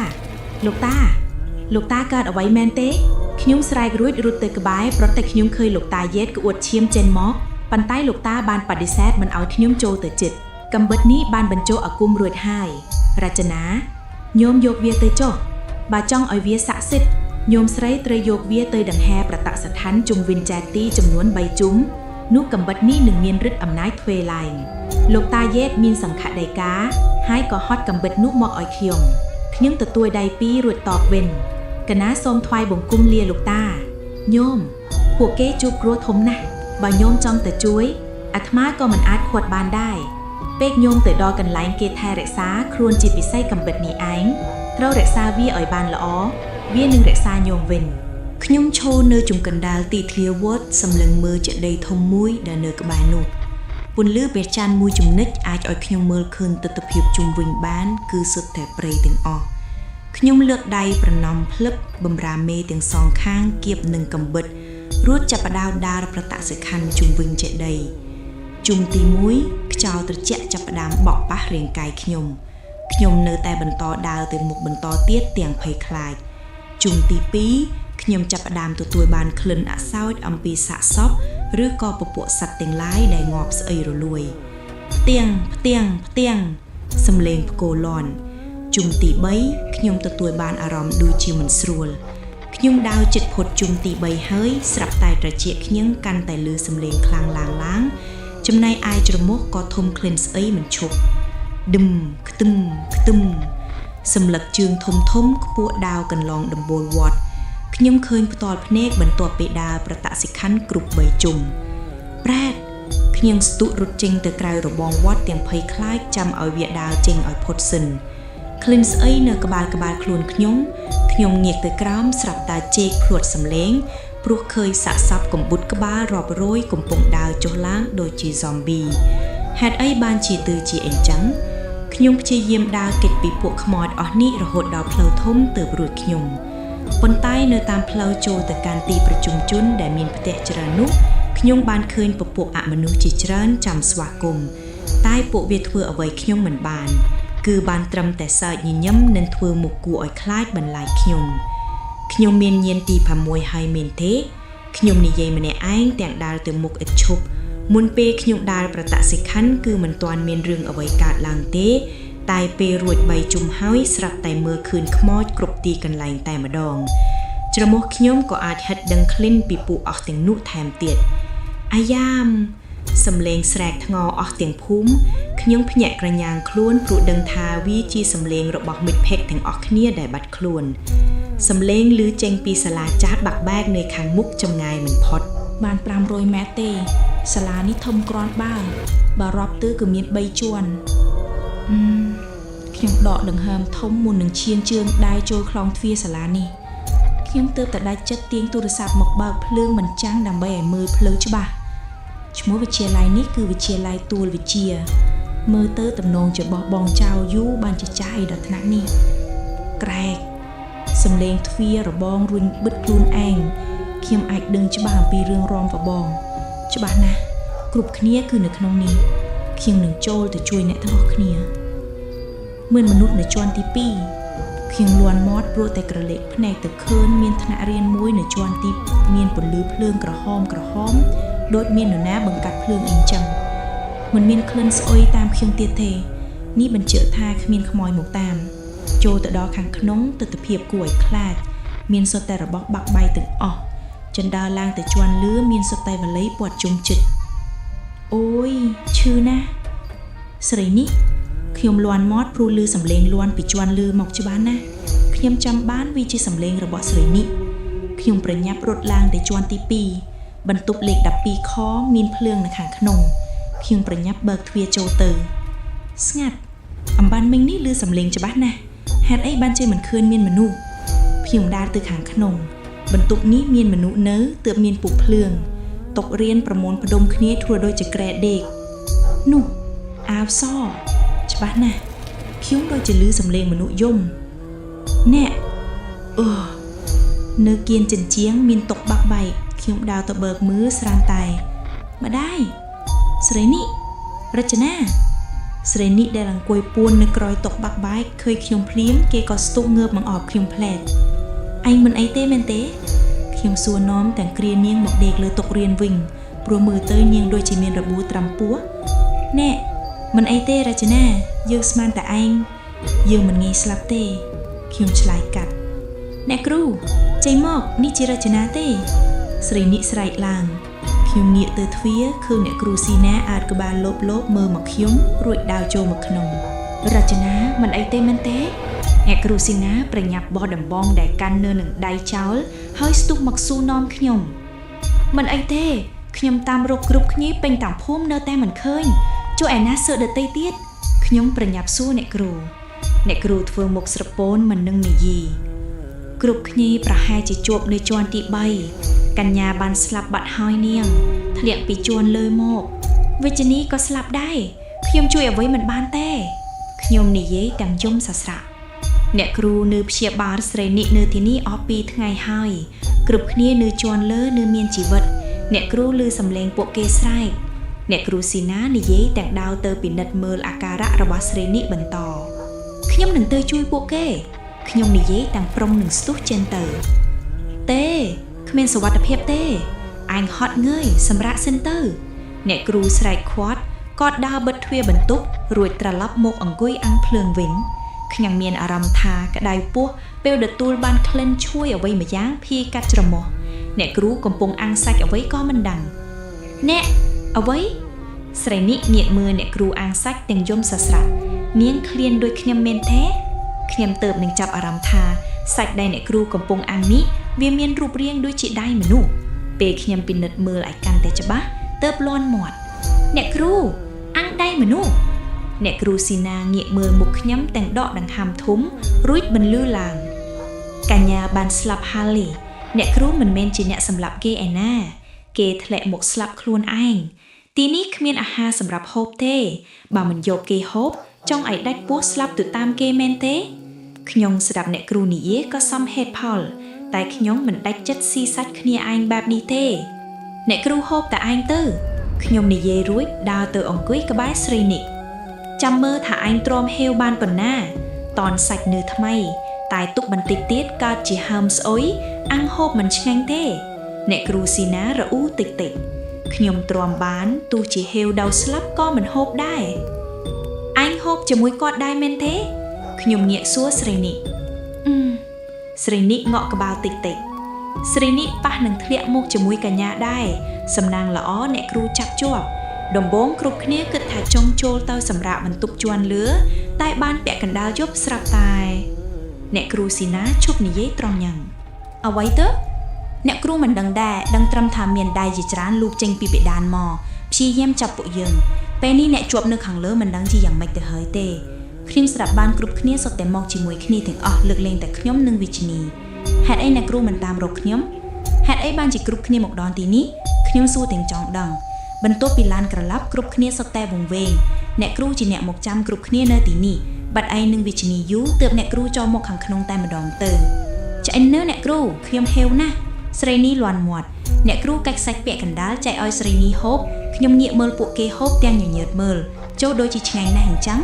កើតអ្វីមែនទេខ្ញុំស្រែករួចរត់ទៅក្បែរប្រតិខ្ញុំឃើញលោកតាយេតក្អួតឈាមចេញមកប៉ុន្តែលោកតាបានបដិសេធមិនឲ្យខ្ញុំចូលទៅជិតកំបិតនេះបានបញ្ចុះអាគមរួចហើយរចនាញោមយកវាទៅចុះបើចង់ឲ្យវាស័ក្តិសិទ្ធិញោមស្រីត្រូវយកវាទៅដង្ហែប្រតស្ថានជុំវិញចែកទីចំនួន3ជុំនោះកំបិតនេះនឹងមានឫទ្ធិអំណាចទ្វេឡើងលោកតាយេតមានសង្ឃដីកាហើយក៏ហត់កំបិតនោះមកឲ្យខ្ញុំទទួលដៃពីររួចតបវិញកណាសូមថ្វាយបង្គំលាលោកតាញោមពួកគេជួបគ្រោះធំណាស់បើញោមចង់ទៅជួយអាត្មាក៏មិនអាចខាត់បានដែរពេលញោមទៅដល់កន្លែងគេថែរក្សាខ្លួនជាពិសេសកំបិតនេះឯងត្រូវរក្សាវាឲ្យបានល្អវានឹងរក្សាញោមវិញខ្ញុំឈរនៅជុំកណ្ដាលទីធ្លាវត្តសម្លឹងមើលចេតិយធំមួយដែលនៅក្បែរនោះពន្លឺព្រះច័ន្ទមួយចំណិចអាចឲ្យខ្ញុំមើលឃើញទិដ្ឋភាពជុំវិញបានគឺសុទ្ធតែព្រៃទាំងអស់ខ្ញុំលើកដៃប្រណម្យភ្លឹបបំរាមេទាំងសងខាងគៀបនឹងកំបិតរួចចាប់ផ្ដើមដើរប្រតសិខ័នជុំវិញចេតិយជុំទី1ខ្យល់ត្រជាក់ចាប់ផ្ដើមបក់ប៉ះរាងកាយខ្ញុំនៅតែបន្តដើរទៅមុខបន្តទៀតទាំងភ័យខ្លាចជុំទី2ខ្ញុំចាប់ផ្ដើមទទួលបានក្លិនអសោចអំពីសាកសពឬក៏ពពួកសត្វទាំងឡាយដែលងាប់ស្អីរលួយផ្ទៀងសំឡេងផ្គរលាន់ជុំទី3ខ្ញុំទទួលបានអារម្មណ៍ដូចជាមិនស្រួលខ្ញុំដើរជិតផុតជុំទី3ហើយស្រាប់តែត្រចៀកខ្ញុំកាន់តែលឺសំឡេងខ្លាំងឡើងចំណែកឯច្រមុះក៏ធំក្លិនស្អីមិនឈប់ដឹមខ្ទឹមសម្លឹកជើងធំខ្ពស់ដាវកន្លងដំបូលវត្តខ្ញុំឃើញផ្ទាល់ភ្នែកបន្ទាប់ពីដើរប្រតសិខ័នគ្រប់3ជុំប្រែតខ្ញុំស្ទុះរត់ចេញទៅក្រៅរបងវត្តទាំងភ័យខ្លាចចាំឲ្យវាដើរចេញឲ្យផុតសិនក្លិនស្អីនៅក្បាលខ្លួនខ្ញុំងាកទៅក្រោមស្រាប់តែជែកភ្លាត់សំឡេងព្រោះឃើញសាកសពកំបុតក្បាលរាប់រយកំពុងដើរចុះឡើងដូចជាហ្សំប៊ីហេតុអីបានជាអញ្ចឹងខ្ញុំព្យាយាមដើរគេចពីពួកខ្មោចអស់នេះរហូតដល់ផ្លូវធំទើបរួចខ្ញុំប៉ុន្តែនៅតាមផ្លូវចូលទៅកាន់ទីប្រជុំជនដែលមានផ្ទះច្រើននោះខ្ញុំបានឃើញពពួកអមនុស្សជាច្រើនចាំស្វាគមន៍តែពួកវាធ្វើអ្វីខ្ញុំមិនបានគឺបានត្រឹមតែសើចញញឹមនិងធ្វើមុខគួរឲ្យខ្លាចបន្លាយខ្ញុំមានញៀនទី6ហើយមែនទេខ្ញុំនិយាយម្នាក់ឯងទាំងដើរទៅមុខឥតឈប់មុនពេលខ្ញុំដើរប្រតសិខ័នគឺមិនទាន់មានរឿងអ្វីកើតឡើងទេ តែពេលរួចបីជុំហើយស្រាប់តែមើលឃើញខ្មោចគ្រប់ទីកន្លែងតែម្ដងច្រមុះខ្ញុំក៏អាចហិតដឹងក្លិនពីពួកអស់ទាំងនោះថែមទៀតអាយ៉ាមសំឡេងស្រែកថ្ងរអស់ទាំងភូមិខ្ញុំភ្ញាក់ក្រញាងខ្លួនព្រោះដឹងថាវាជាសំឡេងរបស់មិត្តភក្តិទាំងអស់គ្នាដែលបាត់ខ្លួនសំឡេងឮចេញពីសាលាចាស់បាក់បែកនៅខាងមុខចម្ងាយមិនផុតបាន500ម៉ែត្រទេសាលានេះធំគ្រាន់បើរាប់ទៅគឺមាន3ជាន់ខ្ញុំដកដង្ហើមធំមុននឹងឈានជើងដៃចូលខ្លងទ្វារសាលានេះខ្ញុំទើបតែដាច់ចិត្តទាញទូរស័ព្ទមកបើកភ្លើងមិនចាំងដើម្បីឲ្យមើលផ្លូវច្បាស់ឈ្មោះវិទ្យាល័យនេះគឺវិទ្យាល័យទួលវិទ្យាមើលទៅទំនងជាបោះបង់ចោលយូរបានជាចាស់ឯដល់ថ្នាក់នេះក្រែកសំឡេងទ្វាររបងរុញបិទខ្លួនឯងខ្ញុំអាចដឹងច្បាស់អំពីរឿងរំបបងច្បាស់ណាស់គ្រប់គ្នាគឺនៅក្នុងនេះខ្ញុំនឹងចូលទៅជួយអ្នកទាំងអស់គ្នាមិនមនុស្សនៅជាន់ទី2ខ្ញុំលន់មាត់ព្រោះតែក្រឡេកភ្នែកទៅឃើញមានថ្នាក់រៀនមួយនៅជាន់ទីមានពន្លឺភ្លើងក្រហមដូចមាននរណាបង្កាត់ភ្លើងអីចឹងមិនមានក្លិនស្អុយតាមខ្ញុំទៀតទេនេះបញ្ជាក់ថាគ្មានខ្មោចមកតាមចូលទៅដល់ខាងក្នុងទិដ្ឋភាពគួរឲ្យខ្លាចមានសុទ្ធតែរបស់បាក់បែកទាំងអស់ចណ្ដើរឡើងទៅជាន់លឿមានសុទ្ធតែវល័យព័ទ្ធជុំជិតអូយឈឺណាស់ស្រីនេះខ្ញុំលន់មាត់ព្រោះឮសំឡេងលន់ពីជាន់លឿមកច្បាស់ណាស់ខ្ញុំចាំបានវាជាសំឡេងរបស់ស្រីនេះខ្ញុំប្រញាប់រត់ឡើងទៅជាន់ទី2បន្ទប់លេខ12ខមានភ្លើងនៅខាងក្នុងខ្ញុំប្រញាប់បើកទ្វារចូលទៅស្ងាត់អំបានមិញនេះឮសំឡេងច្បាស់ណាស់ហេតុអីបានជាមិនឃើញមានមនុស្សខ្ញុំដើរទៅខាងក្នុងបន្ទប់នេះមានមនុស្សនៅទើបមានពុះភ្លើងតុរៀនប្រមូលផ្ដុំគ្នាធ្វើដូចជាក្រែដេកនោះអាវសច្បាស់ណាស់ខ្ញុំដូចជាឮសំឡេងមនុស្សយំអ្នកនៅគៀនចិញ្ចៀងមានតុបាក់បែកខ្ញុំដើរទៅបើកមើលស្រានតែម្ដាយស្រីនេះរចនាស្រីនេះដែលអង្គុយពួននៅក្រោយតុបាក់បែកឃើញខ្ញុំភ្លាមគេក៏ស្ទុះងើបមកអបខ្ញុំផ្លែតឯងមិនអីទេមែនទេខ្ញុំសួរនាំទាំងគ្រានាងមកដេកលើតុរៀនវិញព្រោះមើលទៅនាងដូចជាមានរបួសត្រាំពោះណែមិនអីទេរចនាយើងស្មានតែឯងយើងមិនងាយស្លាប់ទេខ្ញុំឆ្លើយកាត់អ្នកគ្រូចេញមកនេះជារចនាទេស្រីនេះស្រែកឡើងខ្ញុំងាកទៅទ្វារឃើញអ្នកគ្រូស៊ីណាអាចក្បាលលោបមើលមកខ្ញុំរួចដើរចូលមកក្នុងរចនាមិនអីទេមែនទេអ្នកគ្រូស៊ីណាប្រញាប់បោះដំបងដែលកាន់នៅនឹងដៃចោលហើយស្ទុះមកស៊ូនាំខ្ញុំមិនអីទេខ្ញុំតាមរកគ្រប់គ្នាពេញទាំងភូមិនៅតែមិនឃើញជួយឯណាសើដតីទៀតខ្ញុំប្រញាប់សួរអ្នកគ្រូធ្វើមុខស្រពោនមិននឹងនិយាយគ្រប់គ្នាប្រហែលជាជាប់នៅជាន់ទី3កញ្ញាបានស្លាប់បាត់ហើយនាងធ្លាក់ពីជាន់លើមកវិជ្ជនីក៏ស្លាប់ដែរខ្ញុំជួយអ្វីមិនបានទេខ្ញុំនិយាយទាំងយំសស្រាក់អ្នកគ្រូនៅព្យាបាលស្រីនេះនៅទីនេះអស់2ថ្ងៃហើយគ្រប់គ្នានៅជាន់លើនៅមានជីវិតអ្នកគ្រូឮសំឡេងពួកគេស្រែកអ្នកគ្រូស៊ីណានិយាយទាំងដើរទៅពិនិត្យមើលអាការៈរបស់ស្រីនេះបន្តខ្ញុំនឹងទៅជួយពួកគេខ្ញុំនិយាយទាំងប្រុងនឹងស្ទុះចេញទៅទេគ្មានសុវត្ថិភាពទេអញហត់ងើយសម្រាប់សិនទៅអ្នកគ្រូស្រែកខាត់គាត់ដើរបិទទ្វារបន្ទប់រួចត្រឡប់មកអង្គុយអាំងភ្លើងវិញខ្ញុំមានអារម្មណ៍ថាក្តៅពោះពេលទទួលបានក្លិនឈ្ងុយអ្វីម្យ៉ាងភាយកាត់ច្រមុះអ្នកគ្រូកំពុងអាំងសាច់អ្វីក៏មិនដឹងអ្នកអ្វីស្រីនេះងាកមើលអ្នកគ្រូអាំងសាច់ទាំងយំសស្រាក់នាងឃ្លានដូចខ្ញុំមែនទេខ្ញុំទើបនឹងចាប់អារម្មណ៍ថាសាច់ដែលអ្នកគ្រូកំពុងអាំងនេះវាមានរូបរាងដូចជាដៃមនុស្សពេលខ្ញុំពិនិត្យមើលឲ្យកាន់តែច្បាស់ទើបលាន់មាត់អ្នកគ្រូអាំងដៃមនុស្សអ្នកគ្រូស៊ីណាងាកមើលមុខខ្ញុំទាំងដកដង្ហើមធំរួចបន្លឺឡើងកញ្ញាបានស្លាប់ហើយអ្នកគ្រូមិនមែនជាអ្នកសម្លាប់គេឯណាគេធ្លាក់មកស្លាប់ខ្លួនឯងទីនេះគ្មានអាហារសម្រាប់ហូបទេបើមិនយកគេហូបចង់ឲ្យដាច់ពោះស្លាប់ទៅតាមគេមែនទេខ្ញុំស្ដាប់អ្នកគ្រូនិយាយក៏សមហេតុផលតែខ្ញុំមិនដាច់ចិត្តស៊ីសាច់គ្នាឯងបែបនេះទេអ្នកគ្រូហូបតែឯងទៅខ្ញុំនិយាយរួចដើរទៅអង្គុយក្បែរស្រីនេះចាំមើលថាឯងទ្រាំហេវបានប៉ុណ្ណាតនសាច់នៅថ្មីតែទុកបន្តិចទៀតកើតជាហើមស្អុយអាំងហូបមិនឆ្ងាញ់ទេអ្នកគ្រូស៊ីណារអ៊ូតិចខ្ញុំទ្រាំបានទោះជាហេវដៅស្លាប់ក៏មិនហូបដែរឯងហូប ជាមួយគាត់ដែរមែនទេខ្ញុំងាកសួរស្រីនេះស្រីនេះងក់ក្បាលតិចស្រីនេះប៉ះនឹងធ្លាក់មុខជាមួយកញ្ញាដែរសំណាងល្អអ្នកគ្រូចាប់ជាប់ដំបូងគ្រប់គ្នាគិតថាចង់ចូលទៅសម្រាប់បន្ទប់ជាន់លឿតែបានពាក់កណ្ដាលយប់ស្រាប់តែអ្នកគ្រូស៊ីណាឈប់និយាយត្រង់យ៉ាងអ្វីទៅអ្នកគ្រូមិនដឹងដែរដឹងត្រឹមថាមានដៃជាច្រើនលូកចេញពីបេដានមកព្យាយាមចាប់ពួកយើងពេលនេះអ្នកជាប់នៅខាងលើមិនដឹងជាយ៉ាងម៉េចទៅហើយទេខ្ញុំស្រាប់បានគ្រប់គ្នាសុទ្ធតែមកជាមួយគ្នាទាំងអស់លើកលែងតែខ្ញុំនិងវិជ្ជនីហេតុអីអ្នកគ្រូមិនតាមរកខ្ញុំហេតុអីបានជាគ្រប់គ្នាមកដល់ទីនេះខ្ញុំសួរទាំងចង់ដឹងបន្ទាប់ពីឡានក្រឡាប់គ្រប់គ្នាសុទ្ធតែវង្វេងអ្នកគ្រូជាអ្នកមកចាំគ្រប់គ្នានៅទីនេះបាត់ឯងនឹងវិជ្ជនីយូទើបអ្នកគ្រូចូលមកខាងក្នុងតែម្ដងទៅឆ្អិននៅអ្នកគ្រូខ្ញុំហេវណាស់ស្រីនេះលាន់មាត់អ្នកគ្រូកាច់សាច់ពាក់កណ្ដាលចែកឲ្យស្រីនេះហូបខ្ញុំងាកមើលពួកគេហូបទាំងញញើតមើលចូលដូចជាឆ្ងាញ់ណាស់អញ្ចឹង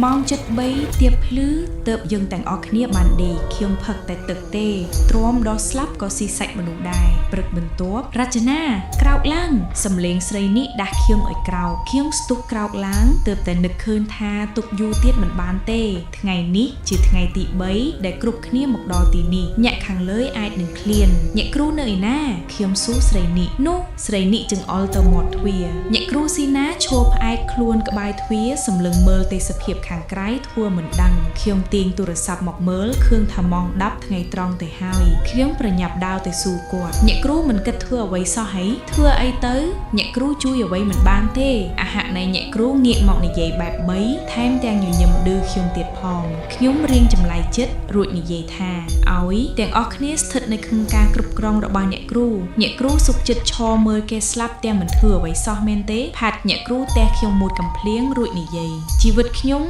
ម៉ោង 7:03 ទៀបភ្លឺទើបយើងទាំងអស់គ្នាបានដេកខ្ញុំផឹកតែទឹកទេទ្រាំដល់ស្លាប់ក៏ស៊ីសាច់មនុស្សដែរព្រឹកបន្ទាប់រចនាក្រោកឡើងសំលេងស្រីនេះដាស់ខ្ញុំឲ្យក្រោកខ្ញុំស្ទុះក្រោកឡើងទើបតែនឹកឃើញថាទុកយូរទៀតមិនបានទេថ្ងៃនេះជាថ្ងៃទី3ដែលគ្រប់គ្នាមកដល់ទីនេះញាក់ខាងលើអាចនឹងឃ្លានញាក់គ្រូនៅឯណាខ្ញុំសួរស្រីនេះនោះស្រីនេះចង្អុលទៅមាត់ទ្វារញាក់គ្រូស៊ីណាឈរផ្អែកខ្លួនក្បែរទ្វារសម្លឹងមើលទេសភាពខាងក្រៅធ្វើមិនដឹងខ្ញុំទាញទូរស័ព្ទមកមើលឃើញថាម៉ោង 10 ថ្ងៃត្រង់ទៅហើយខ្ញុំប្រញាប់ដើរទៅសួរគាត់អ្នកគ្រូមិនគិតធ្វើអ្វីសោះហីធ្វើអីទៅអ្នកគ្រូជួយអ្វីមិនបានទេអហៈនៃអ្នកគ្រូងាកមកនិយាយបែប3ថែមទាំងញញឹមឌឺខ្ញុំទៀតផងខ្ញុំរៀងចម្លែកចិត្តរួចនិយាយថាឲ្យទាំងអស់គ្នាស្ថិតនៅក្នុងការគ្រប់គ្រងរបស់អ្នកគ្រូសុខចិត្តឈរមើលគេស្លាប់ទាំងមិនធ្វើអ្វីសោះមែនទេផាត់អ្នកគ្រូតែខ្ញុំមួយកំភ្លៀងរួចនិយាយជីវិតខ្ញុំ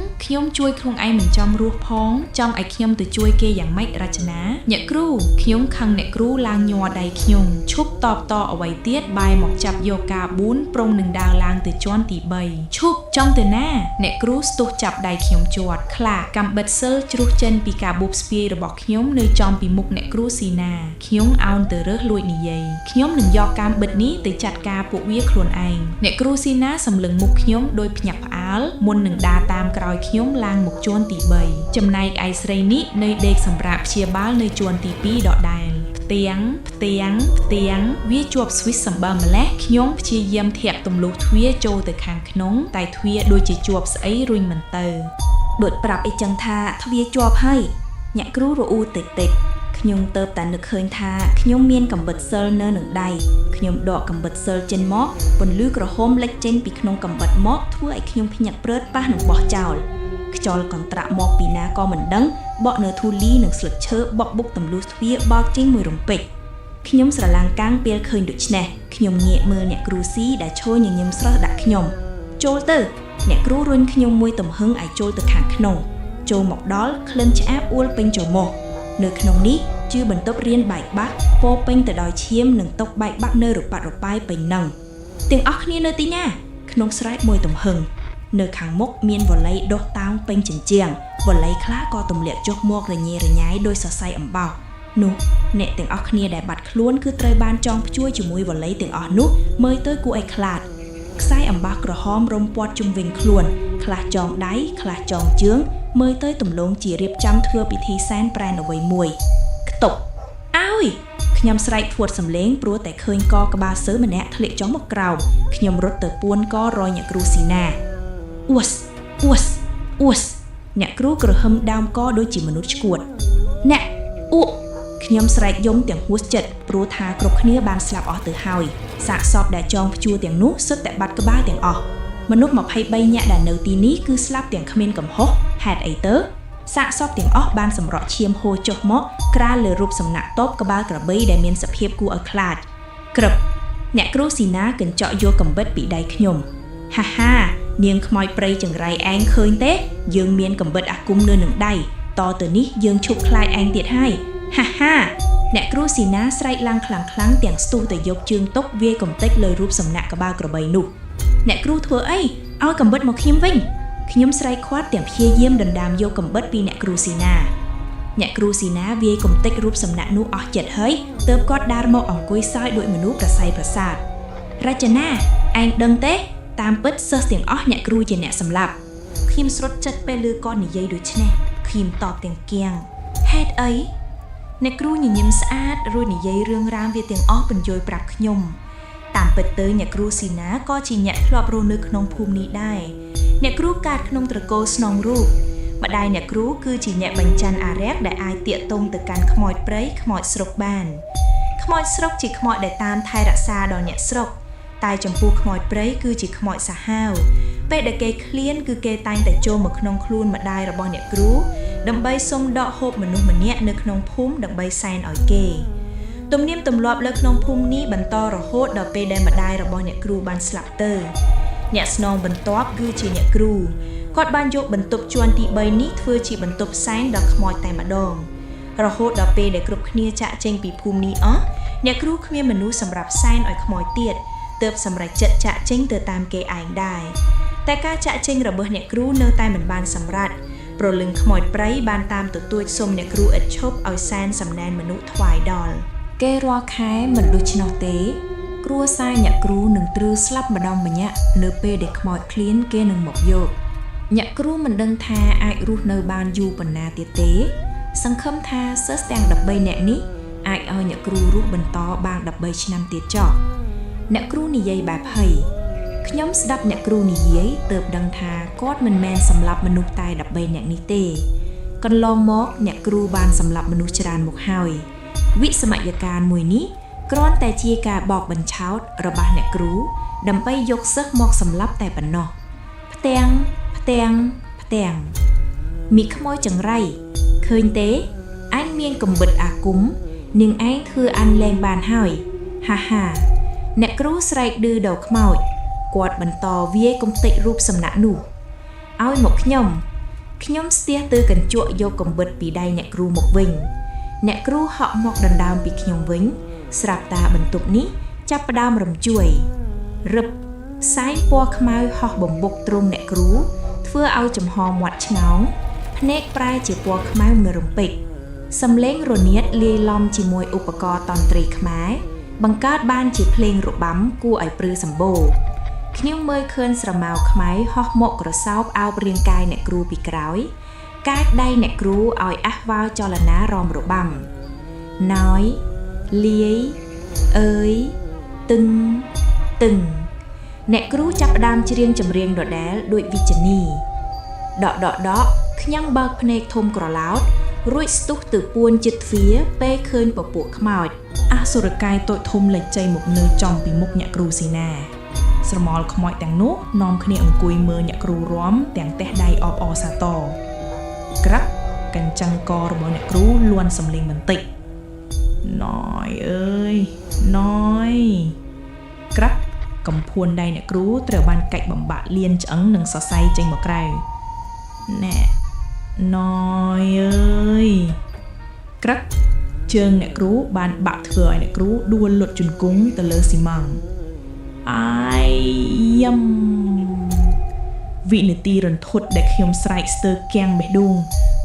ជួយខ្លួនឯងមិនចំរស់ផងចង់ឲ្យខ្ញុំទៅជួយគេយ៉ាងម៉េចរចនាអ្នកគ្រូខ្ញុំខឹងអ្នកគ្រូឡើងញ័រដៃខ្ញុំឈប់តបតអ្វីទៀតបែរមកចាប់យកកាប៊ូនប្រុងនឹងដើរឡើងទៅជាន់ទី3ឈប់ចង់ទៅណាអ្នកគ្រូស្ទុះចាប់ដៃខ្ញុំជាប់ខ្លាកំបិតសិលជ្រុះចេញពីកាបូបស្ពាយរបស់ខ្ញុំនៅចំពីមុខអ្នកគ្រូស៊ីណាខ្ញុំអោនទៅរើសលួចនិយាយខ្ញុំនឹងយកកាំបិតនេះទៅចាត់ការពួកវាខ្លួនឯងអ្នកគ្រូស៊ីណាសម្លឹងមុខខ្ញុំដោយភ្ញាក់ផ្អើលមុននឹងដើរតាមក្រោយខ្ញុំឡើងមកជាន់ទី3ចំណែកឯស្រីនេះនៅដេកសម្រាប់ព្យាបាលនៅជាន់ទី2ដដែលផ្ទាំងវាជាប់ស្វីសសម្បើម្លេះខ្ញុំព្យាយាមធាក់ទម្លុះទ្វារចូលទៅខាងក្នុងតែទ្វារដូចជាជាប់ស្អីរុញមិនទៅដូចប្រាប់អីចឹងថាទ្វារជាប់ហើយអ្នកគ្រូរអ៊ូតិចខ្ញុំទៅតែនឹកឃើញថាខ្ញុំមានកំបិតសិលនៅនឹងដៃខ្ញុំដកកំបិតសិលចេញមកពន្លឺក្រហមលេចចេញពីក្នុងកំបិតមកធ្វើឲ្យខ្ញុំភ្ញាក់ព្រឺតប៉ះនឹងបោះចោលខ្យល់កន្ត្រាក់មកពីណាក៏មិនដឹងបក់នៅធូលីនិងស្លឹកឈើបក់បុកទម្លុះទ្វារបោកចេញមួយរំពេចខ្ញុំស្រឡាំងកាំងពេលឃើញដូច្នេះខ្ញុំងាកមើលអ្នកគ្រូស៊ីដែលឈរញញឹមស្រស់ដាក់ខ្ញុំចូលទៅអ្នកគ្រូរុញខ្ញុំមួយទំហឹងឲ្យចូលទៅខាងក្នុងចូលមកដល់ក្លិនឆ្អាបអួលពេញច្រមុះនៅក្នុងនេះជាបន្ទប់រៀនបែកបាក់ពោពេញទៅដោយឈាមនិងតុបែកបាក់នៅរប៉ាត់រប៉ាយពេញនឹងទាំងអស់គ្នានៅទីណាក្នុងស្រែកមួយទំហឹងនៅខាងមុខមានវ៉លីដុះតោងពេញជញ្ជាំងវ៉លីខ្លះក៏ទម្លាក់ចុះមករញ៉េរញ៉ាយដោយសរសៃអំបោសនោះអ្នកទាំងអស់គ្នាដែលបាត់ខ្លួនគឺត្រូវបានចងព្យួរជាមួយវ៉លីទាំងអស់នោះមើលទៅគួរឲ្យខ្លាចខ្សែអំបោសក្រហមរុំព័ទ្ធជុំវិញខ្លួនខ្លះចងដៃខ្លះចងជើងមើលទៅទំលងជារៀបចំធ្វើពិធីសែនប្រែនអ្វីមួយខ្ទប់អើយខ្ញុំស្រែកភួតសំឡេងព្រោះតែឃើញកក្បាលសើម្នាក់ធ្លាក់ចុះមកក្រោមខ្ញុំរត់ទៅពួនករយអ្នកគ្រូស៊ីណាអ៊ូសអ្នកគ្រូក្រហមដើមកដូចជាមនុស្សឈួតអ្នកអ៊ូខ្ញុំស្រែកយំទាំងហួសចិត្តព្រោះថាគ្រប់គ្នាបានស្លាប់អស់ទៅហើយសាកសពដែលចងព្យួរទាំងនោះសុទ្ធតែបាត់ក្បាលទាំងអស់មនុស្ស23នាក់ដែលនៅទីនេះគឺស្លាប់ទាំងគ្មានកំហុសហេតុអីទៅសាកសពទាំងអស់បានសម្រក់ឈាមហូរចុះមកក្រាលលើរូបសំណាក់តបក្បាលក្របីដែលមានសភាពគួរឲ្យខ្លាចក្រឹបអ្នកគ្រូស៊ីណាកញ្ចក់យកកំបិតពីដៃខ្ញុំហានាងខ្មោចព្រៃចង្រៃឯងឃើញទេយើងមានកំបិតអាគមនៅនឹងដៃតទៅនេះយើងឈប់ខ្លាចឯងទៀតហើយហាអ្នកគ្រូស៊ីណាស្រែកឡើងខ្លាំងទាំងស្ទុះទៅយកជើងតុកវាយកំទេចលើរូបសំណាក់ក្បាលក្របីនោះអ្នកគ្រូធ្វើអីឲ្យកំបិតមកខ្ញុំវិញខ្ញុំស្រែកឃាត់ទាំងព្យាយាមដណ្ដើមយកកំបិតពីអ្នកគ្រូស៊ីណាវាយកំទេចរូបសំណាក់នោះអស់ចិត្តហើយទើបគាត់ដើរមកអង្គុយសើចដូចមនុស្សប្រស័យប្រសាទរចនាឯងដឹងទេតាមពិតសិស្សទាំងអស់អ្នកគ្រូជាអ្នកសម្លាប់ ឃ្លៀមស្រុតចិត្តពេលលើគាត់និយាយដូចនេះឃ្លៀមតបទាំងគៀងហេតុអីអ្នកគ្រូញញឹមស្អាតរួចនិយាយរឿងរ៉ាវវាទាំងអស់បញ្យល់ប្រាប់ខ្ញុំតាមពិតទៅអ្នកគ្រូស៊ីណាក៏ជាអ្នកធ្លាប់រស់នៅក្នុងភូមិនេះដែរអ្នកគ្រូកើតក្នុងត្រកូលស្នងរូបម្ដាយអ្នកគ្រូគឺជាអ្នកបញ្ចាំអារក្សដែលអាចទាក់ទងទៅកាន់ខ្មោចព្រៃខ្មោចស្រុកបានខ្មោចស្រុកជាខ្មោចដែលតាមថែរក្សាដល់អ្នកស្រុកតែចំពោះខ្មោចព្រៃគឺជាខ្មោចសាហាវពេលដែលគេឃ្លានគឺគេតែងតែចូលមកក្នុងខ្លួនម្ដាយរបស់អ្នកគ្រូដើម្បីសុំដកហូបមនុស្សម្នាក់នៅក្នុងភូមិដើម្បីសែនឲ្យគេទំនៀមទម្លាប់លើក្នុងភូមិនេះបន្តរហូតដល់ពេលដែលម្ដាយរបស់អ្នកគ្រូបានស្លាប់ទៅអ្នកស្នងបន្ទាប់គឺជាអ្នកគ្រូគាត់បានយកបន្ទប់ជាន់ទី3នេះធ្វើជាបន្ទប់សែនដល់ខ្មោចតែម្ដងរហូតដល់ពេលដែលគ្រប់គ្នាចាក់ចេញពីភូមិនេះអស់អ្នកគ្រូគ្មានមនុស្សសម្រាប់សែនឲ្យខ្មោចទៀតទើបសម្រេចចិត្តចាក់ចេញទៅតាមគេឯងដែរតែការចាក់ចេញរបស់អ្នកគ្រូនៅតែមិនបានសម្រេចព្រលឹងខ្មោចព្រៃបានតាមទទូចសុំអ្នកគ្រូឥតឈប់ឲ្យសែនសំណែនមនុស្សថ្វាយដល់គេរាល់ខែមិនដូច្នោះទេគ្រួសារអ្នកគ្រូនឹងទ្រឺស្លាប់ម្ដងម្នាក់នៅពេលដែលខ្មោចឃ្លានគេនឹងមកយកអ្នកគ្រូមិនដឹងថាអាចរស់នៅបានយូរប៉ុណ្ណាទៀតទេសង្ឃឹមថាសិស្សទាំង13នាក់នេះអាចឲ្យអ្នកគ្រូរស់បន្តបាន13ឆ្នាំទៀតចុះអ្នកគ្រូនិយាយបែបហីខ្ញុំស្ដាប់អ្នកគ្រូនិយាយទើបដឹងថាគាត់មិនមែនសម្លាប់មនុស្សតែ13នាក់នេះទេកន្លងមកអ្នកគ្រូបានសម្លាប់មនុស្សច្រើនមកហើយវិសមយការមួយនេះគ្រាន់តែជាការបោកបញ្ឆោតរបស់អ្នកគ្រូដើម្បីយកសិស្សមកសម្លាប់តែប៉ុណ្ណោះផ្ទាំងមីខ្មោចចង្រៃឃើញទេអញមានកំបិតអាគមនាងឯងធ្វើអញលែងបានហើយហាអ្នកគ្រូស្រែកឌឺដល់ខ្មោចគាត់បន្តវាយគំតិចរូបសំណាក់នោះឲ្យមកខ្ញុំស្ទះទៅកញ្ជក់យកកំបិតពីដៃអ្នកគ្រូមកវិញអ្នកគ្រូហក់មកដណ្ដើមពីខ្ញុំវិញស្រាប់តាបន្ទប់នេះចាប់ផ្ដើមរំជួយរឹបផ្សែងពណ៌ខ្មៅហោះបំបុកទ្រង់អ្នកគ្រូធ្វើឲ្យចំហមាត់ឆ្ងោងភ្នែកប្រែជាពណ៌ខ្មៅនៅរំពេចសំឡេងរនាតលាយឡំជាមួយឧបករណ៍តន្ត្រីខ្មែរបង្កើតបានជាភ្លេងរបាំគួរឲ្យព្រឺសម្បូរខ្ញុំមើលឃើញស្រមោលខ្មែរហោះមកក្រសោបអោបរាងកាយអ្នកគ្រូពីក្រោយកាចដៃអ្នកគ្រូឲ្យអះវ៉ាវចលនារំរបាំណយលាយអើយតឹងអ្នកគ្រូចាប់ផ្ដើមច្រៀងចម្រៀងដដែលដូចវិជ្ជនីដកខ្ញុំបើកភ្នែកធំក្រឡោតរួចស្ទុះទៅពួនចិត្តទ្វារពេលឃើញពពួកខ្មោចអសុរកាយតូចធំលេចចេញមកនៅចំពីមុខអ្នកគ្រូស៊ីណាស្រមោលខ្មោចទាំងនោះនាំគ្នាអង្គុយមើលអ្នកគ្រូរាំទាំងតេះដៃអបអរសាទរក្រាក់កញ្ចឹងករបស់អ្នកគ្រូលួនសំឡេងបន្តិចណយអើយណយក្រាក់កំភួនដៃអ្នកគ្រូត្រូវបានកាច់បំបាក់លៀនឆ្អឹងនិងសរសៃចេញមកក្រៅណែណយអើយក្រាក់ជើងអ្នកគ្រូបានបាក់ធ្វើឲ្យអ្នកគ្រូដួលលុតជង្គង់ទៅលើស៊ីម៉ង់អាយយ៉ាំវិនាទីរន្ធត់ដែលខ្ញុំស្រែកស្ទើរគាំងបេះដូង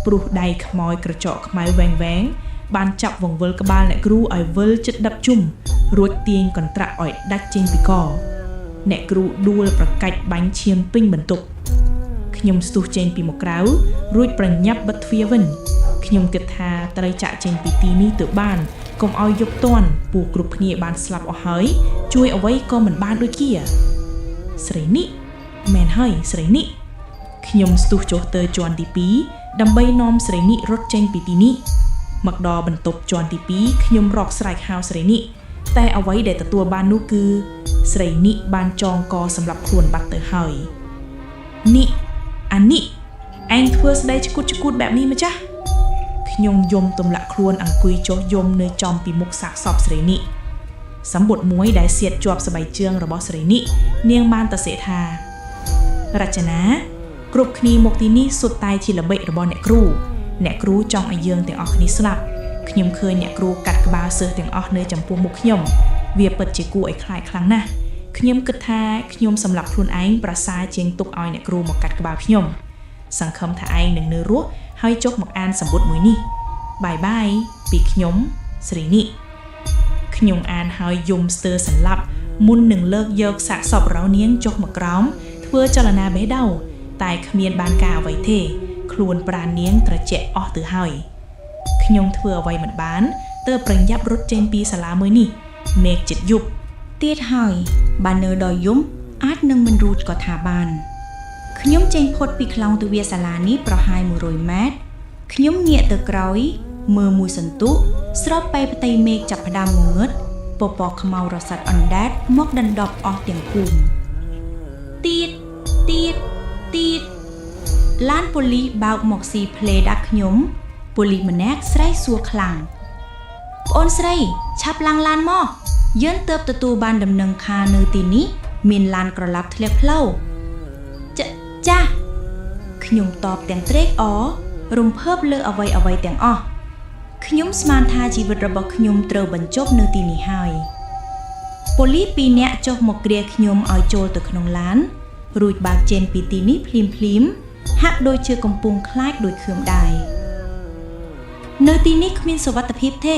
ព្រោះដៃខ្មោចក្រចកខ្មៅវែងបានចាប់វង្វល់ក្បាលអ្នកគ្រូឲ្យវិលជិតដប់ជុំរួចទាញកន្ត្រាក់ឲ្យដាច់ចេញពីកអ្នកគ្រូដួលប្រកាច់បាញ់ឈាមពេញបន្ទប់ខ្ញុំស្ទុះចេញពីមកក្រៅរួចប្រញាប់បិទទ្វារវិញខ្ញុំគិតថាត្រូវចាក់ចេញពីទីនេះទៅបានកុំឲ្យយប់ទាន់ពួកគ្រប់គ្នាបានស្លាប់អស់ហើយជួយអ្វីក៏មិនបានដូចជាស្រីនេះមែនហើយស្រីនេះខ្ញុំស្ទុះចុះទៅជាន់ទី2ដើម្បីនាំស្រីនេះរត់ចេញពីទីនេះមកដល់បន្ទប់ជាន់ទី2ខ្ញុំរកស្រែកហៅស្រីនេះតែអ្វីដែលទទួលបាននោះគឺស្រីនេះបានចងកសម្រាប់ខ្លួនបាត់ទៅហើយនេះអានេះឯងធ្វើស្ដីឆ្កួតបែបនេះម្ចាស់ខ្ញុំយំទម្លាក់ខ្លួនអង្គុយចុះយំនៅចំពីមុខសាកសពស្រីនេះសម្បុត្រមួយដែលសៀតជាប់ស្បែកជើងរបស់ស្រីនេះនាងបានតសេថារចនាគ្រប់គ្នាមកទីនេះសុទ្ធតែជាល្បិចរបស់អ្នកគ្រូចង់ឲ្យយើងទាំងអស់គ្នាស្លាប់ខ្ញុំឃើញអ្នកគ្រូកាត់ក្បាលសិស្សទាំងអស់នៅចំពោះមុខខ្ញុំវាពិតជាគួរឲ្យខ្លាចខ្លាំងណាស់ខ្ញុំគិតថាខ្ញុំសម្លាប់ខ្លួនឯងប្រសើរជាងទុកឲ្យអ្នកគ្រូមកកាត់ក្បាលខ្ញុំសង្ឃឹមថាឯងនឹងនៅរស់ហើយចុះមកអានសម្បត្តិមួយនេះបាយពីខ្ញុំស្រីនេះខ្ញុំអានហើយយំស្ទើរសន្លប់មុននឹងលើកយកសាកសពរោនាងចុះមកក្រោមធ្វើចលនាបេះដូវ តែគ្មានបានការអ្វីទេខ្លួនប្រាណនាងត្រជាក់អស់ទៅហើយខ្ញុំធ្វើអ្វីមិនបានទើបប្រញាប់រត់ចេញពីសាលាមួយនេះមេឃជិតយប់ ទៀតហើយបើនៅដល់យំអាចនឹងមិនរួចក៏ថាបានខ្ញុំចេញផុតពីខ្លោងទ្វារសាលានេះប្រហែល100ម៉ែត្រខ្ញុំងាកទៅក្រោយមើលមួយសន្ទុះស្របពេលផ្ទៃមេឃចាប់ផ្ដើមងងឹតពពកខ្មៅរសាត់អណ្ដែតមកដណ្ដប់អស់ទាំងភូមិទៀតឡានប៉ូលីសបើកមកស៊ីផ្លេដាក់ខ្ញុំប៉ូលីសម្នាក់ស្រែកសួរខ្លាំងប្អូនស្រីឆាប់ឡើងឡានមកយើងទើបទទួលបានដំណឹងថានៅទីនេះមានឡានក្រឡាប់ធ្លាក់ផ្លូវចាស់ខ្ញុំតបទាំងត្រេកអររំភើបលើអ្វីទាំងអស់ខ្ញុំស្មានថាជីវិតរបស់ខ្ញុំត្រូវបញ្ចប់នៅទីនេះហើយប៉ូលីស2នាក់ចុះមកគ្រាខ្ញុំឲ្យចូលទៅក្នុងឡានរួចបើកចេញពីទីនេះភ្លាមហាក់ដូចជាកំពុងខ្លាចដូចខឿមដែរនៅទីនេះគ្មានសុវត្ថិភាពទេ